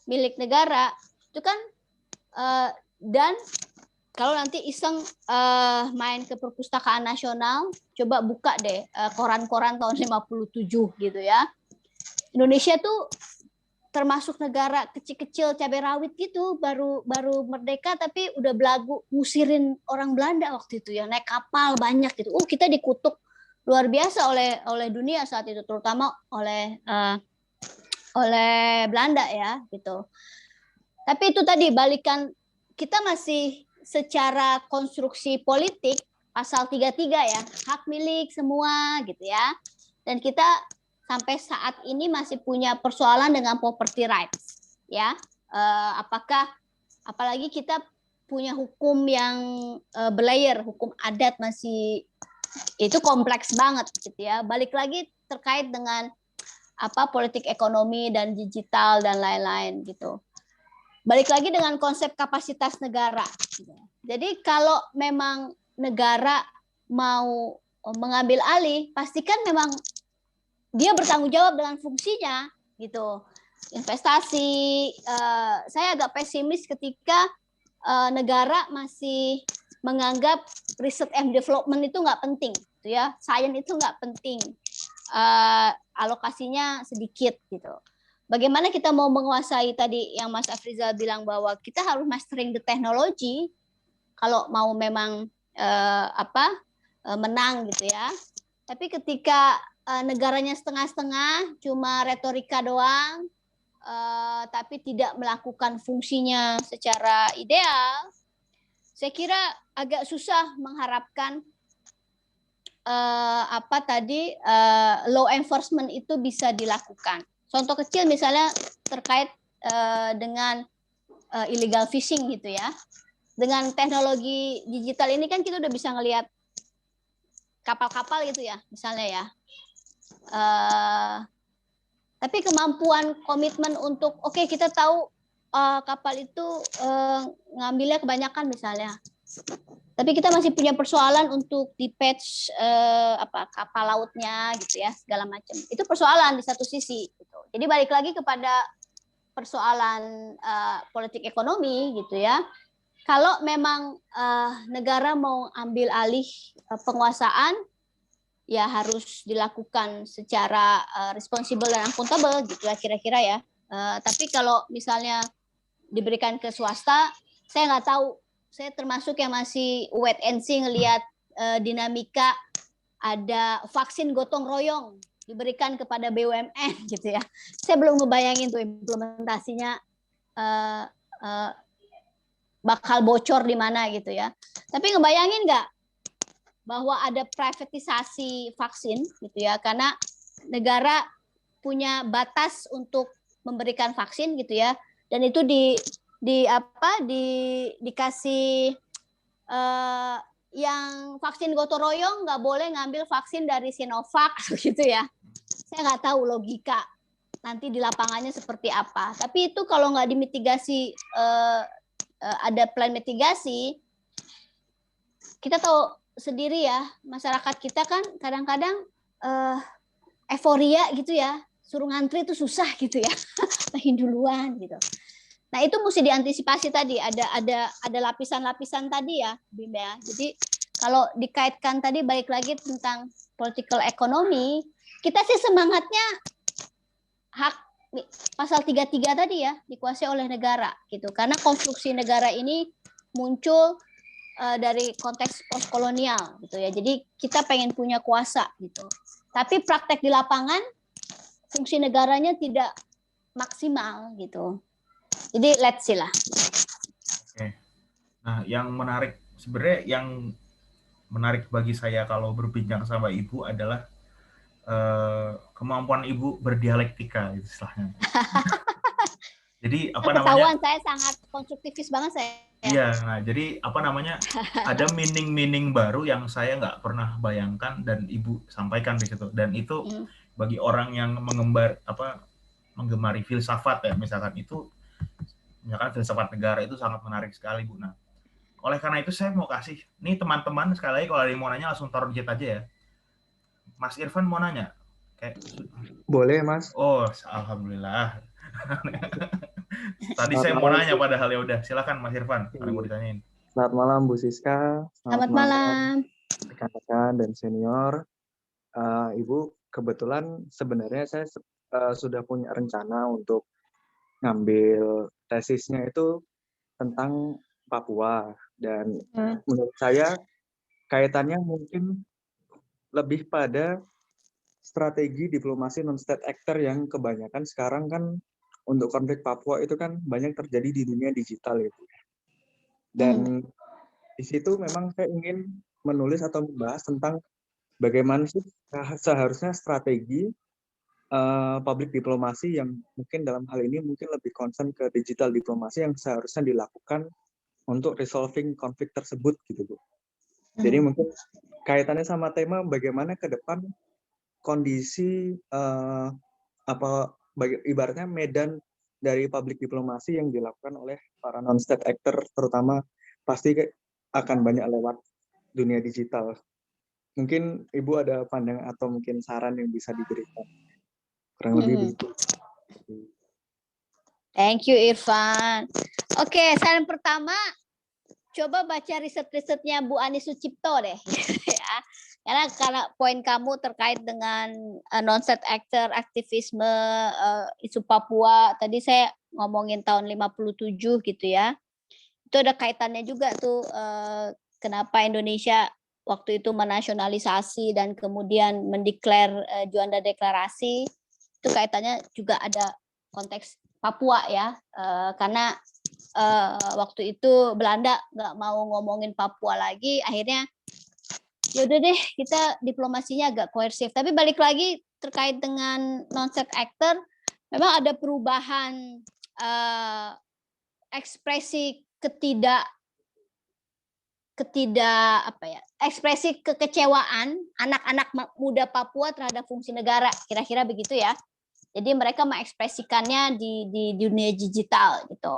milik negara, itu kan dan kalau nanti iseng main ke Perpustakaan Nasional, coba buka deh koran-koran tahun 57 gitu ya. Indonesia tuh termasuk negara kecil-kecil cabai rawit gitu, baru merdeka tapi udah belagu ngusirin orang Belanda waktu itu ya, naik kapal banyak gitu. Kita dikutuk luar biasa oleh dunia saat itu, terutama oleh Belanda ya gitu. Tapi itu tadi balikan, kita masih secara konstruksi politik pasal 33 ya, hak milik semua gitu ya. Dan kita sampai saat ini masih punya persoalan dengan property rights ya. Apalagi kita punya hukum yang berlayer, hukum adat masih itu kompleks banget gitu ya. Balik lagi terkait dengan politik ekonomi dan digital dan lain-lain gitu. Balik lagi dengan konsep kapasitas negara. Jadi kalau memang negara mau mengambil alih, pastikan memang dia bertanggung jawab dengan fungsinya gitu. Investasi, saya agak pesimis ketika negara masih menganggap research and development itu nggak penting, gitu ya. Science itu nggak penting, alokasinya sedikit gitu. Bagaimana kita mau menguasai tadi yang Mas Afrizal bilang bahwa kita harus mastering the technology kalau mau memang menang gitu ya. Tapi ketika negaranya setengah-setengah, cuma retorika doang, tapi tidak melakukan fungsinya secara ideal, saya kira agak susah mengharapkan law enforcement itu bisa dilakukan. Contoh kecil misalnya terkait dengan illegal fishing gitu ya. Dengan teknologi digital ini kan kita udah bisa ngelihat kapal-kapal gitu ya, misalnya ya. Tapi kemampuan komitmen untuk kita tahu kapal itu ngambilnya kebanyakan misalnya. Tapi kita masih punya persoalan untuk di patch kapal lautnya gitu ya, segala macam. Itu persoalan di satu sisi gitu. Jadi balik lagi kepada persoalan politik ekonomi gitu ya. Kalau memang negara mau ambil alih penguasaan, ya harus dilakukan secara responsible dan akuntabel gitu ya kira-kira ya. Tapi kalau misalnya diberikan ke swasta, saya nggak tahu. Saya termasuk yang masih wait and see ngelihat dinamika ada vaksin gotong royong diberikan kepada BUMN gitu ya. Saya belum ngebayangin tuh implementasinya bakal bocor di mana gitu ya. Tapi ngebayangin nggak bahwa ada privatisasi vaksin gitu ya, karena negara punya batas untuk memberikan vaksin gitu ya, dan itu dikasih yang vaksin gotong royong nggak boleh ngambil vaksin dari Sinovac gitu ya. Saya nggak tahu logika nanti di lapangannya seperti apa. Tapi itu kalau nggak dimitigasi, ada plan mitigasi, kita tahu sendiri ya, masyarakat kita kan kadang-kadang euforia gitu ya, suruh ngantri itu susah gitu ya, pengen duluan gitu. Nah itu mesti diantisipasi tadi, ada lapisan-lapisan tadi ya, Bim ya. Jadi kalau dikaitkan tadi balik lagi tentang political economy, kita sih semangatnya hak pasal 33 tadi ya, dikuasai oleh negara gitu. Karena konstruksi negara ini muncul dari konteks postkolonial gitu ya. Jadi kita pengen punya kuasa gitu. Tapi praktek di lapangan fungsi negaranya tidak maksimal gitu. Jadi let's see lah. Oke. Nah, yang menarik sebenarnya yang menarik bagi saya kalau berbincang sama Ibu adalah kemampuan Ibu berdialektika istilahnya. Jadi apa Ketahuan namanya? saya sangat konstruktivis banget saya. Iya, nah jadi apa namanya? Ada meaning-meaning baru yang saya nggak pernah bayangkan dan Ibu sampaikan di situ. Dan itu bagi orang yang menggemari filsafat ya, misalkan filsafat negara itu sangat menarik sekali, Bu. Nah, oleh karena itu saya mau kasih, nih teman-teman sekali lagi kalau ada yang mau nanya langsung taruh di chat aja ya. Mas Irfan mau nanya? Boleh, Mas. Oh, alhamdulillah. Tadi saya mau nanya padahal ya udah. Silakan Mas Irfan, ada yang mau ditanyain. Selamat malam Bu Siska. Selamat malam rekan-rekan dan senior. Ibu, kebetulan sebenarnya saya sudah punya rencana untuk ngambil tesisnya itu tentang Papua, dan menurut saya kaitannya mungkin lebih pada strategi diplomasi non-state actor yang kebanyakan sekarang kan untuk konflik Papua itu kan banyak terjadi di dunia digital itu. Dan di situ memang saya ingin menulis atau membahas tentang bagaimana sih seharusnya strategi public diplomasi yang mungkin dalam hal ini mungkin lebih concern ke digital diplomasi yang seharusnya dilakukan untuk resolving konflik tersebut gitu Bu. Jadi mungkin kaitannya sama tema bagaimana ke depan kondisi ibaratnya medan dari public diplomasi yang dilakukan oleh para non-state actor, terutama pasti akan banyak lewat dunia digital. Mungkin Ibu ada pandangan atau mungkin saran yang bisa diberikan. Kurang lebih begitu. Thank you Irfan. Oke, saran pertama, coba baca riset-risetnya Bu Ani Sucipto deh. Ya. Karena poin kamu terkait dengan non-state actor, aktivisme, isu Papua, tadi saya ngomongin tahun 57 gitu ya. Itu ada kaitannya juga tuh kenapa Indonesia waktu itu menasionalisasi dan kemudian mendeklar Juanda Deklarasi. Itu kaitannya juga ada konteks Papua ya, karena waktu itu Belanda nggak mau ngomongin Papua lagi, akhirnya yaudah deh kita diplomasinya agak koersif. Tapi balik lagi terkait dengan non-state actor, memang ada perubahan ekspresi ekspresi kekecewaan anak-anak muda Papua terhadap fungsi negara, kira-kira begitu ya. Jadi mereka mengekspresikannya di dunia digital gitu.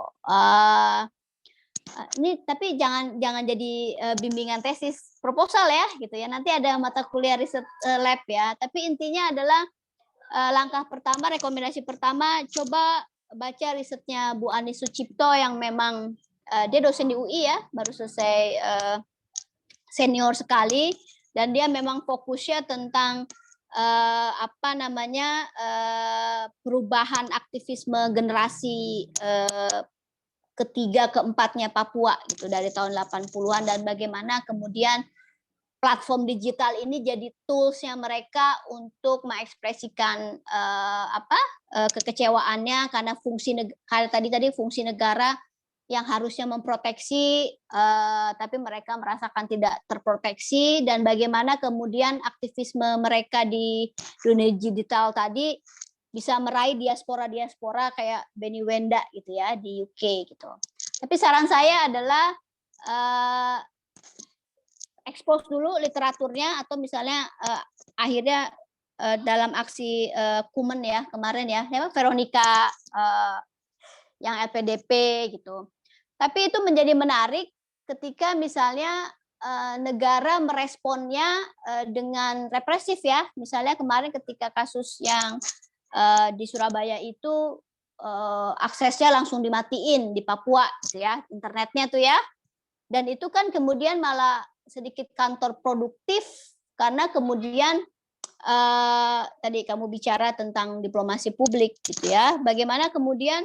Ini tapi jangan jadi bimbingan tesis proposal ya gitu ya. Nanti ada mata kuliah riset lab ya. Tapi intinya adalah langkah pertama, rekomendasi pertama, coba baca risetnya Bu Ani Sucipto yang memang dia dosen di UI ya, baru selesai senior sekali. dan dia memang fokusnya tentang perubahan aktivisme generasi ketiga keempatnya Papua gitu dari tahun 80-an, dan bagaimana kemudian platform digital ini jadi tools-nya mereka untuk mengekspresikan kekecewaannya karena fungsi negara yang harusnya memproteksi, tapi mereka merasakan tidak terproteksi, dan bagaimana kemudian aktivisme mereka di dunia digital tadi bisa meraih diaspora kayak Benny Wenda gitu ya di UK gitu. Tapi saran saya adalah expose dulu literaturnya, atau misalnya akhirnya dalam aksi Kumen ya kemarin ya, Veronica yang LPDP gitu. Tapi itu menjadi menarik ketika misalnya negara meresponnya dengan represif ya. Misalnya kemarin ketika kasus yang di Surabaya itu aksesnya langsung dimatiin di Papua gitu ya, internetnya tuh ya. Dan itu kan kemudian malah sedikit kantor produktif, karena kemudian tadi kamu bicara tentang diplomasi publik gitu ya, bagaimana kemudian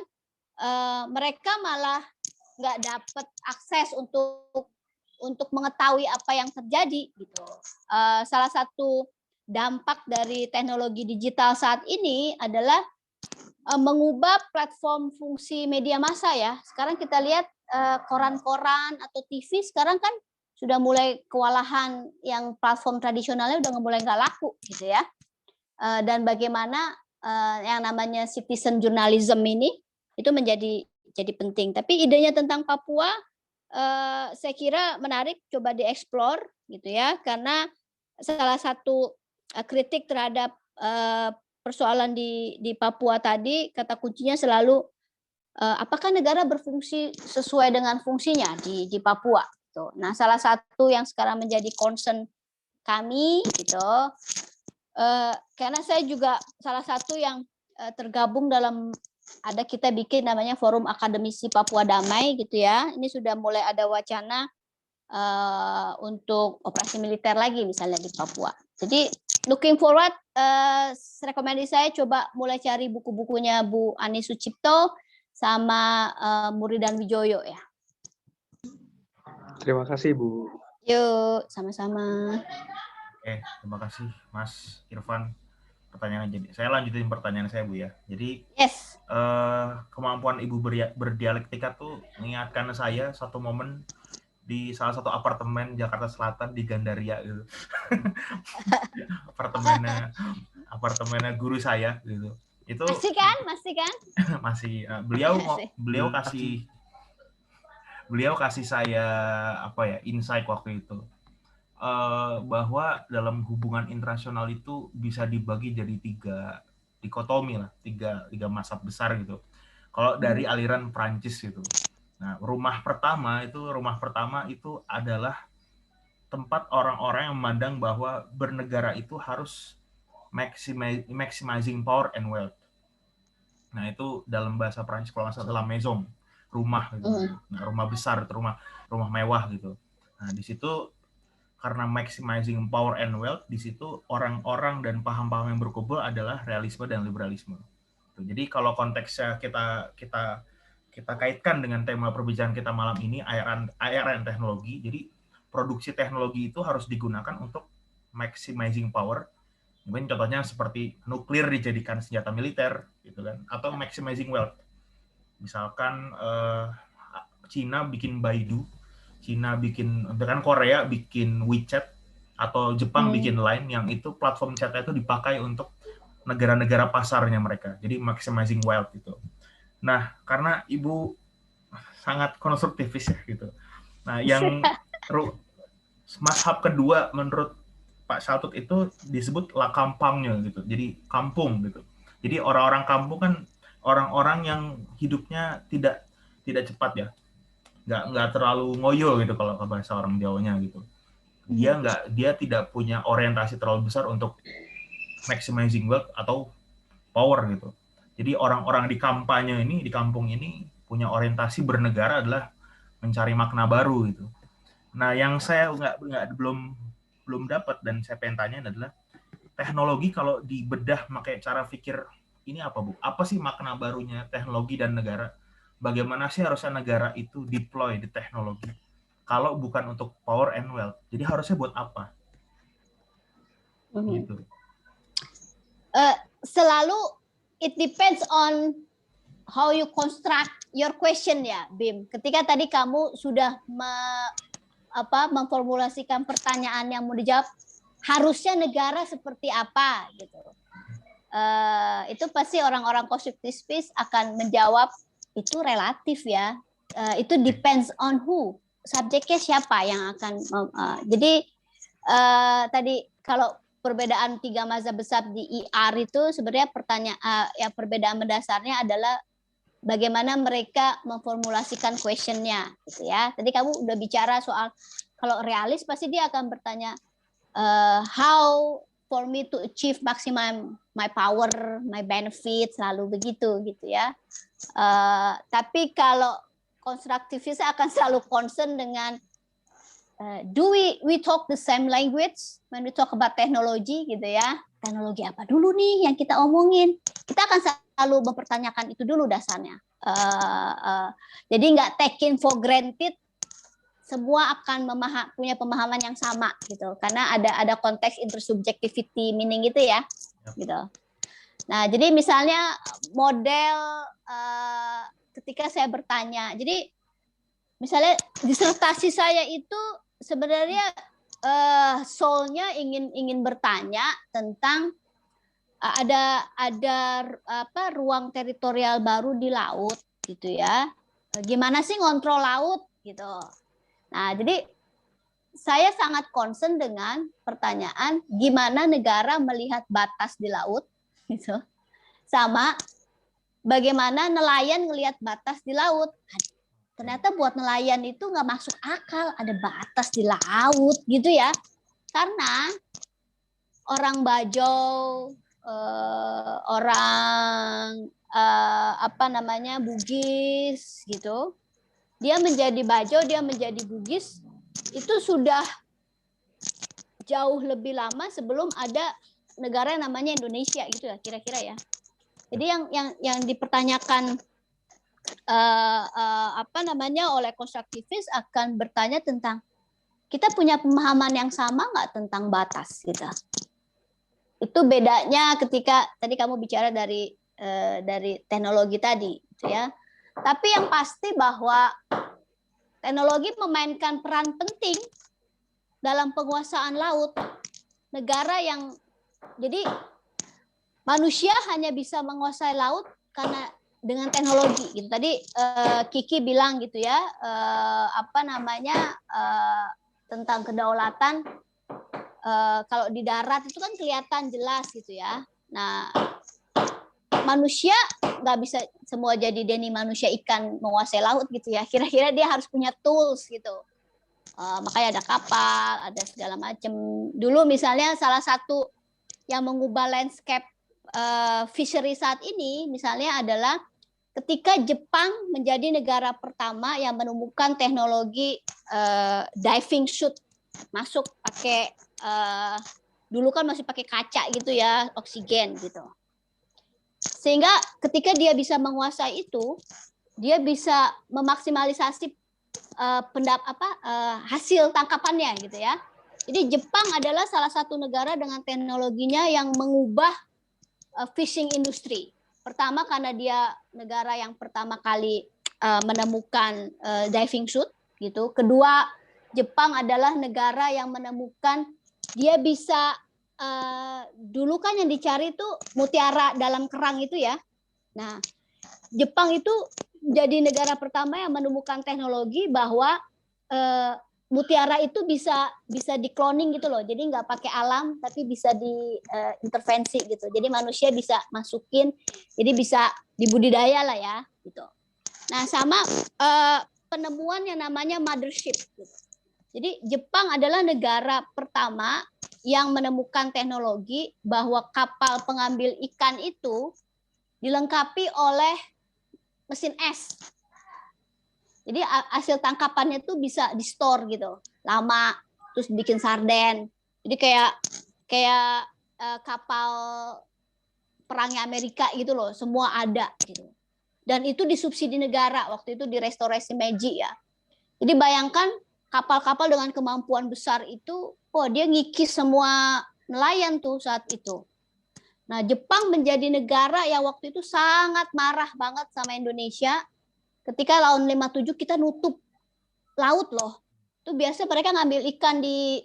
mereka malah nggak dapat akses untuk mengetahui apa yang terjadi gitu. Salah satu dampak dari teknologi digital saat ini adalah mengubah platform fungsi media massa ya. Sekarang kita lihat koran-koran atau TV sekarang kan sudah mulai kewalahan, yang platform tradisionalnya udah mulai nggak laku gitu ya. Dan bagaimana yang namanya citizen journalism ini itu menjadi penting. Tapi idenya tentang Papua saya kira menarik, coba dieksplor gitu ya, karena salah satu kritik terhadap persoalan di Papua tadi, kata kuncinya selalu apakah negara berfungsi sesuai dengan fungsinya di Papua gitu. Nah, salah satu yang sekarang menjadi concern kami gitu, karena saya juga salah satu yang tergabung dalam, kita bikin namanya Forum Akademisi Papua Damai gitu ya. Ini sudah mulai ada wacana untuk operasi militer lagi misalnya di Papua. Jadi looking forward, rekomendasi saya coba mulai cari buku-bukunya Bu Ani Sucipto sama Muridan Wijoyo ya. Terima kasih Bu. Yuk, sama-sama. Oke, terima kasih Mas Irfan. Saya lanjutin pertanyaan saya Bu ya. Jadi yes, kemampuan Ibu berdialektika tuh mengingatkan saya satu momen di salah satu apartemen Jakarta Selatan di Gandaria gitu. apartemennya guru saya gitu. Itu masih kan? masih beliau kasih saya insight waktu itu. Bahwa dalam hubungan internasional itu bisa dibagi jadi tiga dikotomi lah, tiga mazhab besar gitu. Kalau dari aliran Prancis gitu. Nah, rumah pertama itu adalah tempat orang-orang yang memandang bahwa bernegara itu harus maximizing power and wealth. Nah, itu dalam bahasa Prancis kalau nggak salah maison, rumah gitu. Nah, rumah besar, rumah mewah gitu. Nah, di situ karena maximizing power and wealth, di situ orang-orang dan paham-paham yang berkumpul adalah realisme dan liberalisme. Jadi kalau konteksnya kita kaitkan dengan tema perbincangan kita malam ini, AR and teknologi. Jadi produksi teknologi itu harus digunakan untuk maximizing power. Mungkin contohnya seperti nuklir dijadikan senjata militer, gitu kan? Atau maximizing wealth. Misalkan Cina bikin Baidu. Dengan Korea bikin WeChat, atau Jepang bikin Line, yang itu platform chatnya itu dipakai untuk negara-negara pasarnya mereka. Jadi maximizing wealth itu. Nah, karena Ibu sangat konstruktivis ya gitu. Nah, yang mazhab kedua menurut Pak Shaltut itu disebut la kampangnya gitu. Jadi kampung gitu. Jadi orang-orang kampung kan orang-orang yang hidupnya tidak cepat ya. Nggak terlalu ngoyo gitu kalau bahasa orang Jawanya gitu. Dia tidak punya orientasi terlalu besar untuk maximizing wealth atau power gitu. Jadi orang-orang di kampung ini punya orientasi bernegara adalah mencari makna baru gitu. Nah, yang saya belum belum dapat, dan saya pengen tanya adalah teknologi kalau dibedah pakai cara pikir ini apa Bu? Apa sih makna barunya teknologi dan negara? Bagaimana sih harusnya negara itu deploy di teknologi? Kalau bukan untuk power and wealth, jadi harusnya buat apa? Gitu. Selalu it depends on how you construct your question ya, Bim. Ketika tadi kamu sudah memformulasikan pertanyaan yang mau dijawab, harusnya negara seperti apa gitu. Itu pasti orang-orang konstruktivis akan menjawab itu relatif ya. Itu depends on who. Subjeknya siapa yang akan jadi tadi kalau perbedaan 3 mazhab besar di IR itu sebenarnya ya perbedaan mendasarnya adalah bagaimana mereka memformulasikan questionnya gitu ya. Tadi kamu udah bicara soal kalau realis pasti dia akan bertanya how for me to achieve maximum my power, my benefit, selalu begitu gitu ya. Tapi kalau konstruktivis akan selalu concern dengan do we talk the same language when we talk about teknologi gitu ya. Teknologi apa dulu nih yang kita omongin? Kita akan selalu mempertanyakan itu dulu dasarnya. Jadi nggak taking for granted semua akan punya pemahaman yang sama gitu, karena ada konteks intersubjectivity meaning gitu ya, gitu. Nah, jadi misalnya model ketika saya bertanya, jadi misalnya disertasi saya itu sebenarnya soalnya ingin bertanya tentang ada ruang teritorial baru di laut gitu ya. Gimana sih ngontrol laut gitu. Nah, jadi saya sangat concern dengan pertanyaan gimana negara melihat batas di laut gitu. Sama bagaimana nelayan ngelihat batas di laut. Ternyata buat nelayan itu nggak masuk akal ada batas di laut gitu ya. Karena orang Bajau, orang Bugis gitu, dia menjadi Bajau, dia menjadi Bugis itu sudah jauh lebih lama sebelum ada negara yang namanya Indonesia gitu ya, kira-kira ya. Jadi yang dipertanyakan oleh konstruktivis akan bertanya tentang kita punya pemahaman yang sama nggak tentang batas gitu. Itu bedanya ketika tadi kamu bicara dari teknologi tadi gitu ya. Tapi yang pasti bahwa teknologi memainkan peran penting dalam penguasaan laut. Negara yang jadi manusia hanya bisa menguasai laut karena dengan teknologi gitu. Tadi Kiki bilang gitu ya, tentang kedaulatan kalau di darat itu kan kelihatan jelas gitu ya. Nah, manusia nggak bisa semua jadi Denny manusia ikan menguasai laut gitu ya. Kira-kira dia harus punya tools gitu. Makanya ada kapal, ada segala macam. Dulu misalnya salah satu yang mengubah landscape fishery saat ini misalnya adalah ketika Jepang menjadi negara pertama yang menemukan teknologi diving suit, masuk pakai dulu kan masih pakai kaca gitu ya, oksigen gitu. Sehingga ketika dia bisa menguasai itu, dia bisa memaksimalisasi hasil tangkapannya gitu ya. Jadi Jepang adalah salah satu negara dengan teknologinya yang mengubah fishing industry. Pertama karena dia negara yang pertama kali menemukan diving suit gitu. Kedua, Jepang adalah negara yang menemukan dia bisa dulu kan yang dicari itu mutiara dalam kerang itu ya. Nah, Jepang itu jadi negara pertama yang menemukan teknologi bahwa mutiara itu bisa di cloning gitu loh. Jadi nggak pakai alam tapi bisa diintervensi gitu. Jadi manusia bisa masukin, jadi bisa dibudidaya lah ya gitu. Nah, sama penemuan yang namanya mothership gitu. Jadi Jepang adalah negara pertama yang menemukan teknologi bahwa kapal pengambil ikan itu dilengkapi oleh mesin es. Jadi hasil tangkapannya itu bisa di-store gitu, lama, terus bikin sarden, Jadi kayak kapal perangnya Amerika gitu loh, semua ada gitu. Dan itu disubsidi negara waktu itu di restorasi Meiji ya. Jadi bayangkan kapal-kapal dengan kemampuan besar itu, dia ngikis semua nelayan tuh saat itu. Nah, Jepang menjadi negara yang waktu itu sangat marah banget sama Indonesia ketika tahun 57 kita nutup laut loh. Itu biasa mereka ngambil ikan di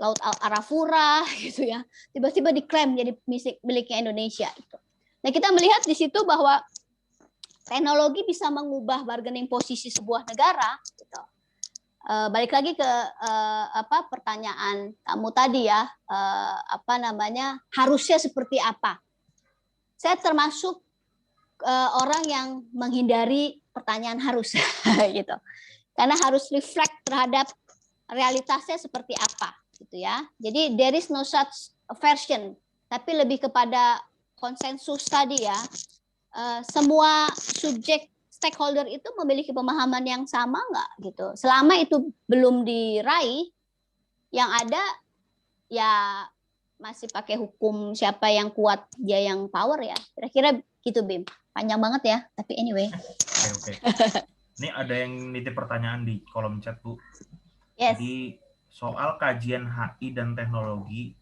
Laut Arafura gitu ya. Tiba-tiba diklaim jadi miliknya Indonesia itu. Nah, kita melihat di situ bahwa teknologi bisa mengubah bargaining posisi sebuah negara gitu. Balik lagi ke pertanyaan kamu tadi ya, harusnya seperti apa? Saya termasuk orang yang menghindari pertanyaan harus gitu, karena harus reflect terhadap realitasnya seperti apa gitu ya. Jadi there is no such version, tapi lebih kepada konsensus tadi ya. Semua subjek stakeholder itu memiliki pemahaman yang sama nggak gitu. Selama itu belum diraih, yang ada ya masih pakai hukum siapa yang kuat dia yang power ya. Kira-kira gitu Bim. Panjang banget ya, tapi anyway. Oke. Ini ada yang nitip pertanyaan di kolom chat Bu. Yes. Jadi soal kajian HI dan teknologi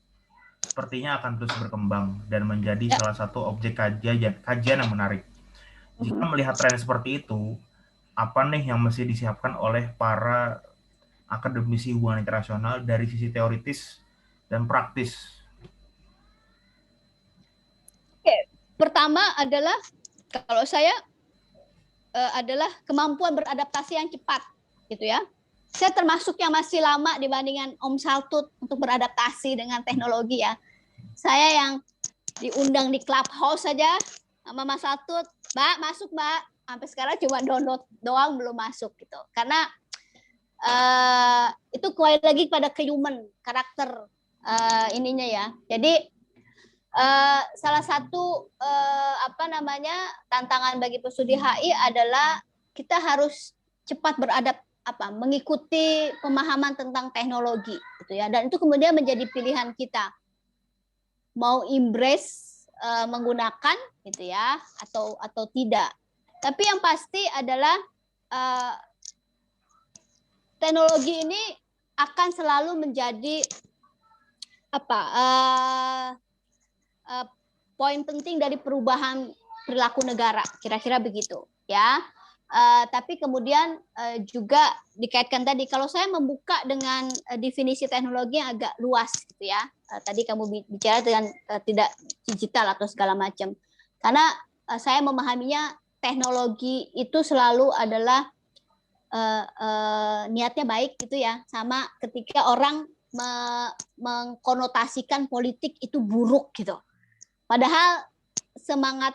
sepertinya akan terus berkembang dan menjadi salah satu objek kajian yang menarik. Jika melihat tren seperti itu, apa nih yang mesti disiapkan oleh para akademisi hubungan internasional dari sisi teoritis dan praktis? Oke, pertama adalah kalau saya adalah kemampuan beradaptasi yang cepat, gitu ya. Saya termasuk yang masih lama dibandingkan Om Saltut untuk beradaptasi dengan teknologi ya. Saya yang diundang di Clubhouse saja sama Mas Saltut, Mbak masuk Mbak, sampai sekarang cuma download doang belum masuk gitu. Karena itu kembali lagi pada human karakter ininya ya. Jadi salah satu tantangan bagi studi HI adalah kita harus cepat mengikuti pemahaman tentang teknologi gitu ya. Dan itu kemudian menjadi pilihan kita. Mau embrace menggunakan gitu ya atau tidak. Tapi yang pasti adalah teknologi ini akan selalu menjadi poin penting dari perubahan perilaku negara, kira-kira begitu ya. Tapi kemudian juga dikaitkan tadi, kalau saya membuka dengan definisi teknologi yang agak luas gitu ya. Tadi kamu bicara dengan tidak digital atau segala macam. Karena saya memahaminya teknologi itu selalu adalah niatnya baik gitu ya. Sama ketika orang mengkonotasikan politik itu buruk gitu. Padahal semangat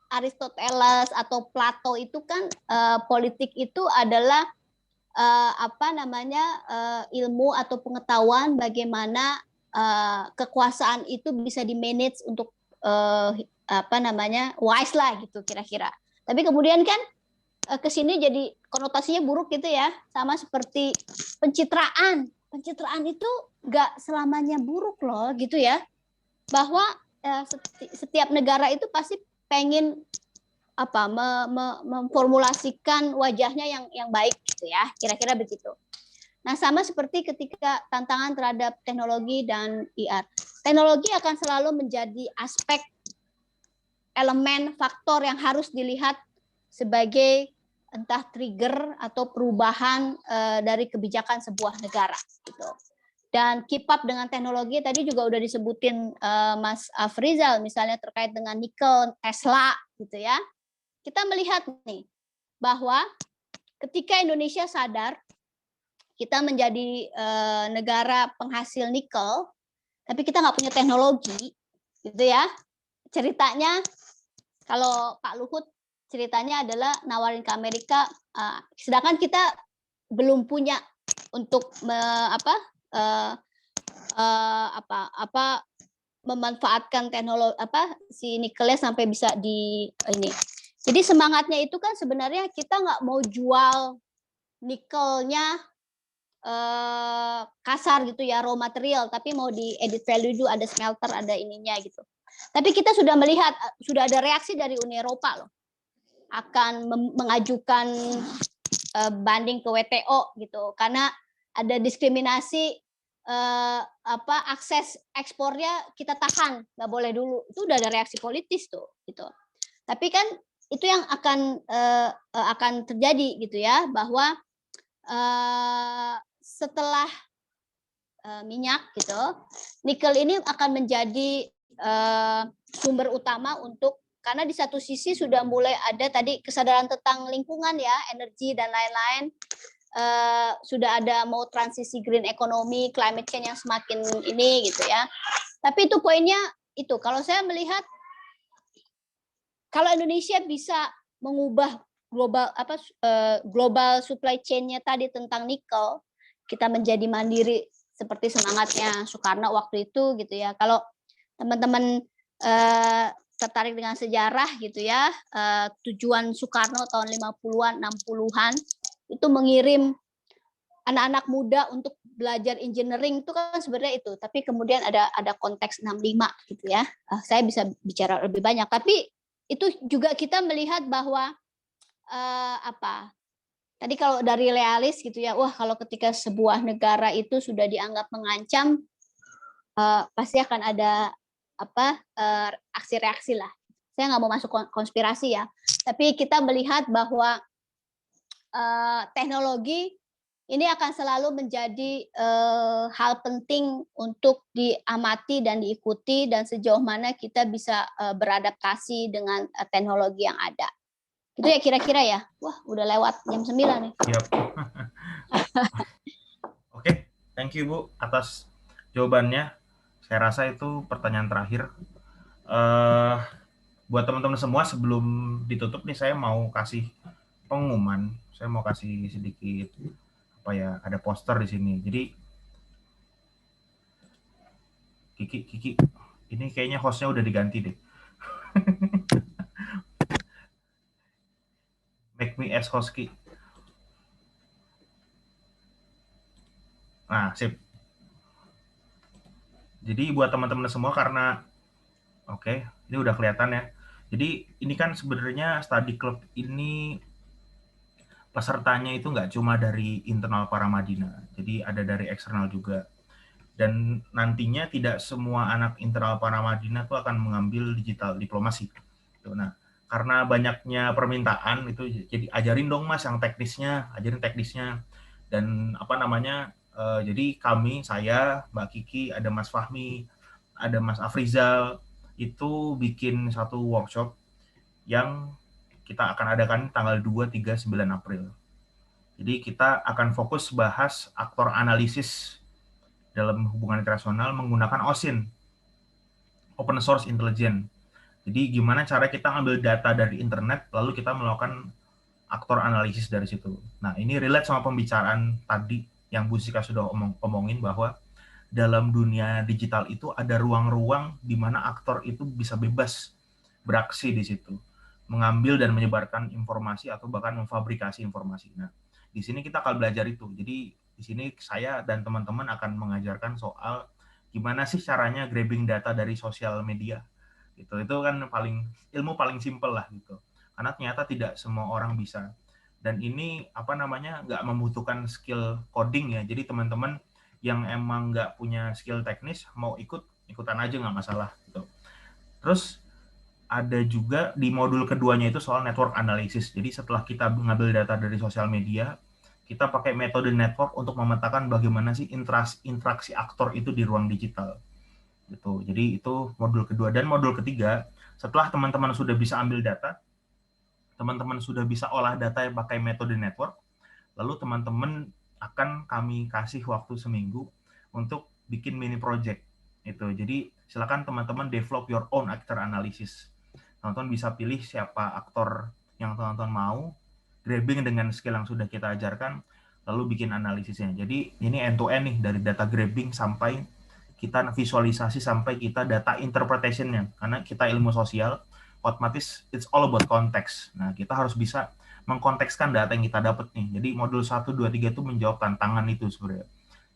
Aristoteles atau Plato itu kan politik itu adalah ilmu atau pengetahuan bagaimana kekuasaan itu bisa di-manage untuk wise lah gitu kira-kira. Tapi kemudian kan ke sini jadi konotasinya buruk gitu ya, sama seperti pencitraan. Pencitraan itu nggak selamanya buruk loh gitu ya. Bahwa setiap negara itu pasti pengen memformulasikan wajahnya yang baik gitu ya, kira-kira begitu. Nah, sama seperti ketika tantangan terhadap teknologi dan IR. Teknologi akan selalu menjadi aspek elemen faktor yang harus dilihat sebagai entah trigger atau perubahan dari kebijakan sebuah negara gitu. Dan keep up dengan teknologi tadi juga udah disebutin Mas Afrizal misalnya terkait dengan nikel, Tesla gitu ya. Kita melihat nih bahwa ketika Indonesia sadar kita menjadi negara penghasil nikel, tapi kita nggak punya teknologi, gitu ya. Ceritanya kalau Pak Luhut ceritanya adalah nawarin ke Amerika, sedangkan kita belum punya untuk memanfaatkan teknologi si nikelnya sampai bisa di ini. Jadi semangatnya itu kan sebenarnya kita nggak mau jual nikelnya kasar gitu ya, raw material, tapi mau di added value dulu, ada smelter, ada ininya gitu. Tapi kita sudah melihat, sudah ada reaksi dari Uni Eropa loh, akan mengajukan banding ke WTO gitu, karena ada diskriminasi, akses ekspornya kita tahan, nggak boleh dulu. Itu udah ada reaksi politis tuh, gitu. Tapi kan itu yang akan terjadi gitu ya, bahwa setelah minyak gitu, nikel ini akan menjadi sumber utama untuk, karena di satu sisi sudah mulai ada tadi kesadaran tentang lingkungan ya, energi dan lain-lain, sudah ada mau transisi green economy, climate change yang semakin ini gitu ya. Tapi itu poinnya itu, kalau saya melihat kalau Indonesia bisa mengubah global supply chain-nya tadi tentang nikel, kita menjadi mandiri seperti semangatnya Soekarno waktu itu gitu ya. Kalau teman-teman tertarik dengan sejarah gitu ya, tujuan Soekarno tahun 50-an, 60-an itu mengirim anak-anak muda untuk belajar engineering itu kan sebenarnya itu, tapi kemudian ada konteks 65 gitu ya. Saya bisa bicara lebih banyak, tapi itu juga kita melihat bahwa tadi kalau dari realis gitu ya, wah kalau ketika sebuah negara itu sudah dianggap mengancam, pasti akan ada aksi-reaksi lah. Saya nggak mau masuk konspirasi ya, tapi kita melihat bahwa teknologi ini akan selalu menjadi hal penting untuk diamati dan diikuti, dan sejauh mana kita bisa beradaptasi dengan teknologi yang ada. Itu ya kira-kira ya. Wah, udah lewat jam 9 nih. Yep. Oke, thank you Bu atas jawabannya. Saya rasa itu pertanyaan terakhir. Buat teman-teman semua, sebelum ditutup nih saya mau kasih pengumuman. Saya mau kasih sedikit ada poster di sini. Jadi Kiki, ini kayaknya hostnya udah diganti deh. Make me as host Ki. Nah, sip. Jadi buat teman-teman semua, karena ini udah kelihatan ya. Jadi ini kan sebenarnya study club ini pesertanya itu nggak cuma dari internal Paramadina, jadi ada dari eksternal juga. Dan nantinya tidak semua anak internal Paramadina itu akan mengambil digital diplomasi. Nah, karena banyaknya permintaan itu, jadi ajarin dong Mas yang teknisnya, ajarin teknisnya. Dan jadi kami, saya, Mbak Kiki, ada Mas Fahmi, ada Mas Afrizal, itu bikin satu workshop yang kita akan adakan tanggal 2, 3, 9 April. Jadi kita akan fokus bahas aktor analisis dalam hubungan internasional menggunakan OSINT, Open Source Intelligence. Jadi gimana cara kita ambil data dari internet, lalu kita melakukan aktor analisis dari situ. Nah, ini relate sama pembicaraan tadi yang Bu Sika sudah omongin, bahwa dalam dunia digital itu ada ruang-ruang di mana aktor itu bisa bebas beraksi di situ, mengambil dan menyebarkan informasi atau bahkan memfabrikasi informasi. Nah, di sini kita akan belajar itu. Jadi di sini saya dan teman-teman akan mengajarkan soal gimana sih caranya grabbing data dari sosial media. Itu kan ilmu paling simpel lah gitu. Karena ternyata tidak semua orang bisa. Dan ini nggak membutuhkan skill coding ya. Jadi teman-teman yang emang nggak punya skill teknis mau ikutan aja nggak masalah gitu. Terus ada juga di modul keduanya itu soal network analysis. Jadi setelah kita mengambil data dari sosial media, kita pakai metode network untuk memetakan bagaimana sih interaksi aktor itu di ruang digital. Gitu. Jadi itu modul kedua. Dan modul ketiga, setelah teman-teman sudah bisa ambil data, teman-teman sudah bisa olah data yang pakai metode network, lalu teman-teman akan kami kasih waktu seminggu untuk bikin mini project. Itu. Jadi silakan teman-teman develop your own actor analysis. Teman-teman bisa pilih siapa aktor yang teman-teman mau, grabbing dengan skill yang sudah kita ajarkan, lalu bikin analisisnya. Jadi ini end-to-end nih, dari data grabbing sampai kita visualisasi, sampai kita data interpretation-nya. Karena kita ilmu sosial, otomatis it's all about context. Nah, kita harus bisa mengkontekskan data yang kita dapat nih. Jadi modul 1, 2, 3 itu menjawab tantangan itu sebenarnya.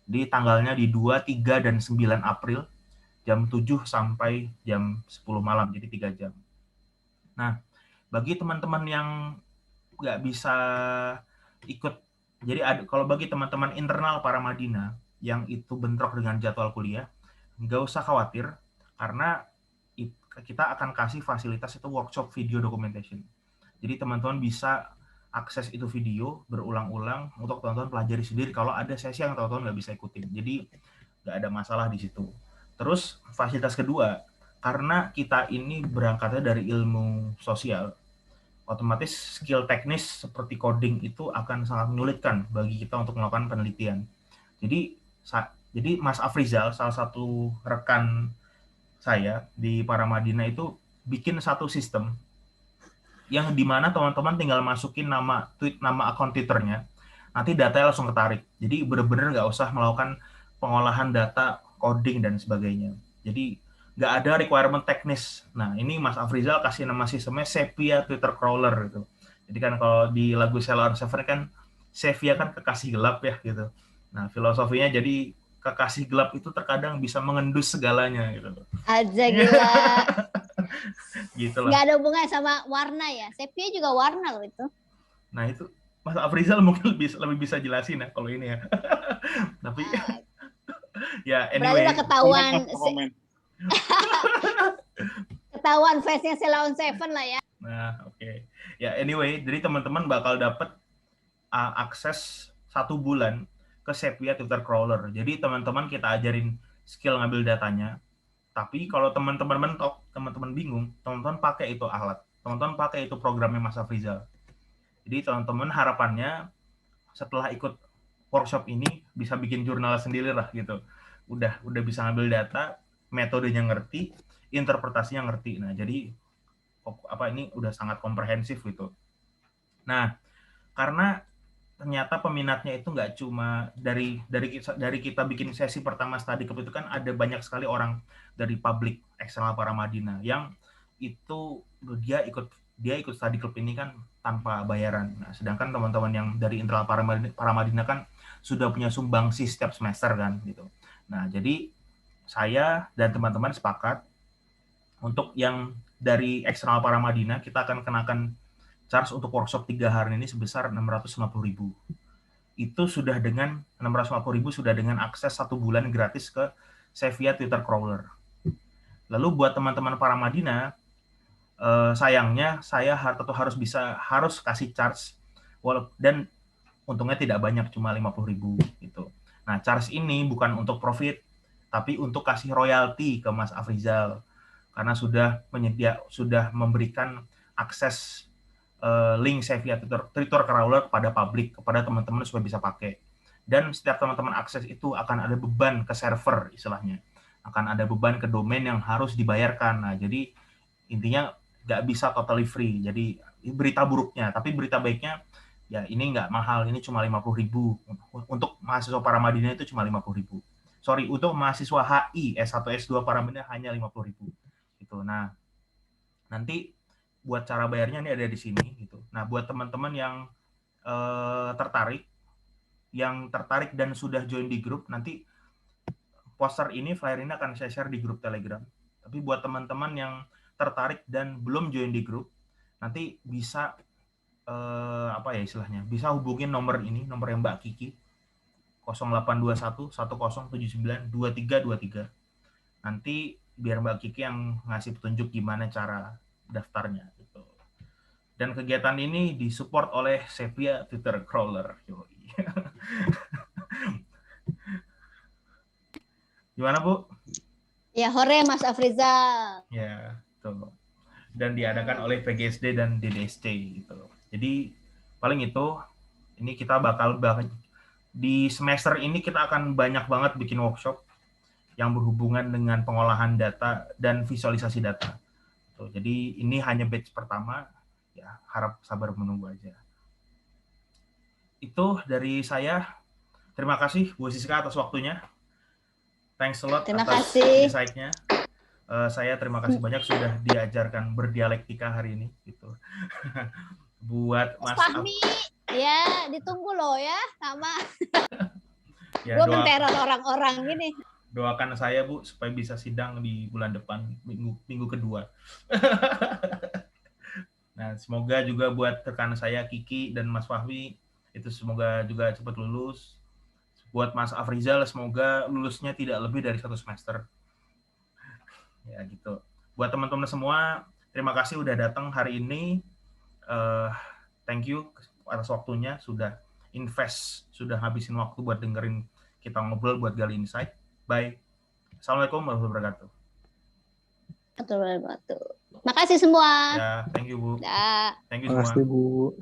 Jadi tanggalnya di 2, 3, dan 9 April, jam 7 sampai jam 10 malam, jadi 3 jam. Nah, bagi teman-teman yang nggak bisa ikut, jadi kalau bagi teman-teman internal Paramadina yang itu bentrok dengan jadwal kuliah, nggak usah khawatir, karena kita akan kasih fasilitas itu workshop video documentation. Jadi teman-teman bisa akses itu video berulang-ulang untuk teman-teman pelajari sendiri kalau ada sesi yang teman-teman nggak bisa ikutin. Jadi nggak ada masalah di situ. Terus fasilitas kedua, karena kita ini berangkatnya dari ilmu sosial, otomatis skill teknis seperti coding itu akan sangat menyulitkan bagi kita untuk melakukan penelitian. Jadi Mas Afrizal, salah satu rekan saya di Paramadina itu bikin satu sistem yang dimana teman-teman tinggal masukin nama akun Twitternya, nanti datanya langsung ketarik. Jadi benar-benar nggak usah melakukan pengolahan data, coding, dan sebagainya. Jadi nggak ada requirement teknis. Nah, ini Mas Afrizal kasih nama sistemnya Sepia Twitter Crawler gitu. Jadi kan kalau di lagu Sheila on 7 kan Sepia kan kekasih gelap ya gitu. Nah, filosofinya jadi kekasih gelap itu terkadang bisa mengendus segalanya gitu. Aja gila. Gitu lah. Nggak ada hubungannya sama warna ya. Sepia juga warna loh itu. Nah, itu Mas Afrizal mungkin lebih bisa jelasin ya kalau ini ya. Tapi ya anyway. Berarti udah ketahuan. Komen. Ketahuan face-nya Sheila on 7 lah ya. Nah, oke. Ya anyway, jadi teman-teman bakal dapat akses 1 bulan ke Sepia Twitter Crawler. Jadi teman-teman kita ajarin skill ngambil datanya. Tapi kalau teman-teman mentok, teman-teman bingung, teman-teman pakai itu alat. Teman-teman pakai itu programnya Mas Afrizal. Jadi teman-teman harapannya setelah ikut workshop ini bisa bikin jurnal sendiri lah gitu. Udah bisa ngambil data, metodenya ngerti, interpretasinya ngerti. Nah, jadi ini udah sangat komprehensif gitu. Nah, karena ternyata peminatnya itu nggak cuma dari kita bikin sesi pertama study club itu kan ada banyak sekali orang dari publik eksternal Paramadina yang itu dia ikut study club ini kan tanpa bayaran. Nah, sedangkan teman-teman yang dari internal Paramadina kan sudah punya sumbangsi setiap semester kan gitu. Nah, jadi saya dan teman-teman sepakat untuk yang dari eksternal Paramadina kita akan kenakan charge untuk workshop 3 hari ini sebesar 650.000. Itu sudah dengan 650.000 sudah dengan akses 1 bulan gratis ke Sepia Twitter Crawler. Lalu buat teman-teman Paramadina, sayangnya saya harus kasih charge dan untungnya tidak banyak, cuma 50.000 gitu. Nah, charge ini bukan untuk profit, tapi untuk kasih royalti ke Mas Afrizal karena sudah memberikan akses link Sepia Twitter Crawler kepada publik, kepada teman-teman supaya bisa pakai. Dan setiap teman-teman akses itu akan ada beban ke server istilahnya. Akan ada beban ke domain yang harus dibayarkan. Nah, jadi intinya nggak bisa totally free. Jadi berita buruknya, tapi berita baiknya ya ini nggak mahal, ini cuma 50.000. Untuk mahasiswa Paramadina itu cuma 50.000. Sorry, untuk mahasiswa HI S1 S2 Paramadina hanya 50.000. Gitu. Nah, nanti buat cara bayarnya ini ada di sini gitu. Nah, buat teman-teman yang tertarik dan sudah join di grup, nanti poster ini, flyer ini akan saya share di grup Telegram. Tapi buat teman-teman yang tertarik dan belum join di grup, nanti bisa bisa hubungin nomor ini, nomor yang Mbak Kiki 0821 1079 2323. Nanti biar Mbak Kiki yang ngasih petunjuk gimana cara daftarnya gitu. Dan kegiatan ini disupport oleh Sepia Twitter Crawler. Gimana, Bu? Ya, hore Mas Afrizal. Ya, tuh. Dan diadakan oleh PGSD dan DDSC gitu. Jadi paling itu ini kita bakal di semester ini kita akan banyak banget bikin workshop yang berhubungan dengan pengolahan data dan visualisasi data. Tuh, jadi ini hanya batch pertama, ya harap sabar menunggu aja. Itu dari saya. Terima kasih Bu Siska atas waktunya. Thanks a lot atas insight-nya. Saya terima kasih banyak sudah diajarkan berdialektika hari ini. Gitu. buat Mas Mas Fahmi, ya ditunggu loh ya sama. ya Gue menteror orang-orang gini. doakan saya Bu supaya bisa sidang di bulan depan minggu kedua. Nah, semoga juga buat rekan saya Kiki dan Mas Fahmi itu semoga juga cepat lulus. Buat Mas Afrizal semoga lulusnya tidak lebih dari 1 semester. Ya gitu. Buat teman-teman semua, terima kasih udah datang hari ini. Thank you atas waktunya, sudah invest, sudah habisin waktu buat dengerin kita ngobrol buat gali insight. Bye. Assalamualaikum warahmatullahi wabarakatuh. Betul. Makasih semua. Ya, thank you Bu. Dah. Thank you semua. Makasih Bu.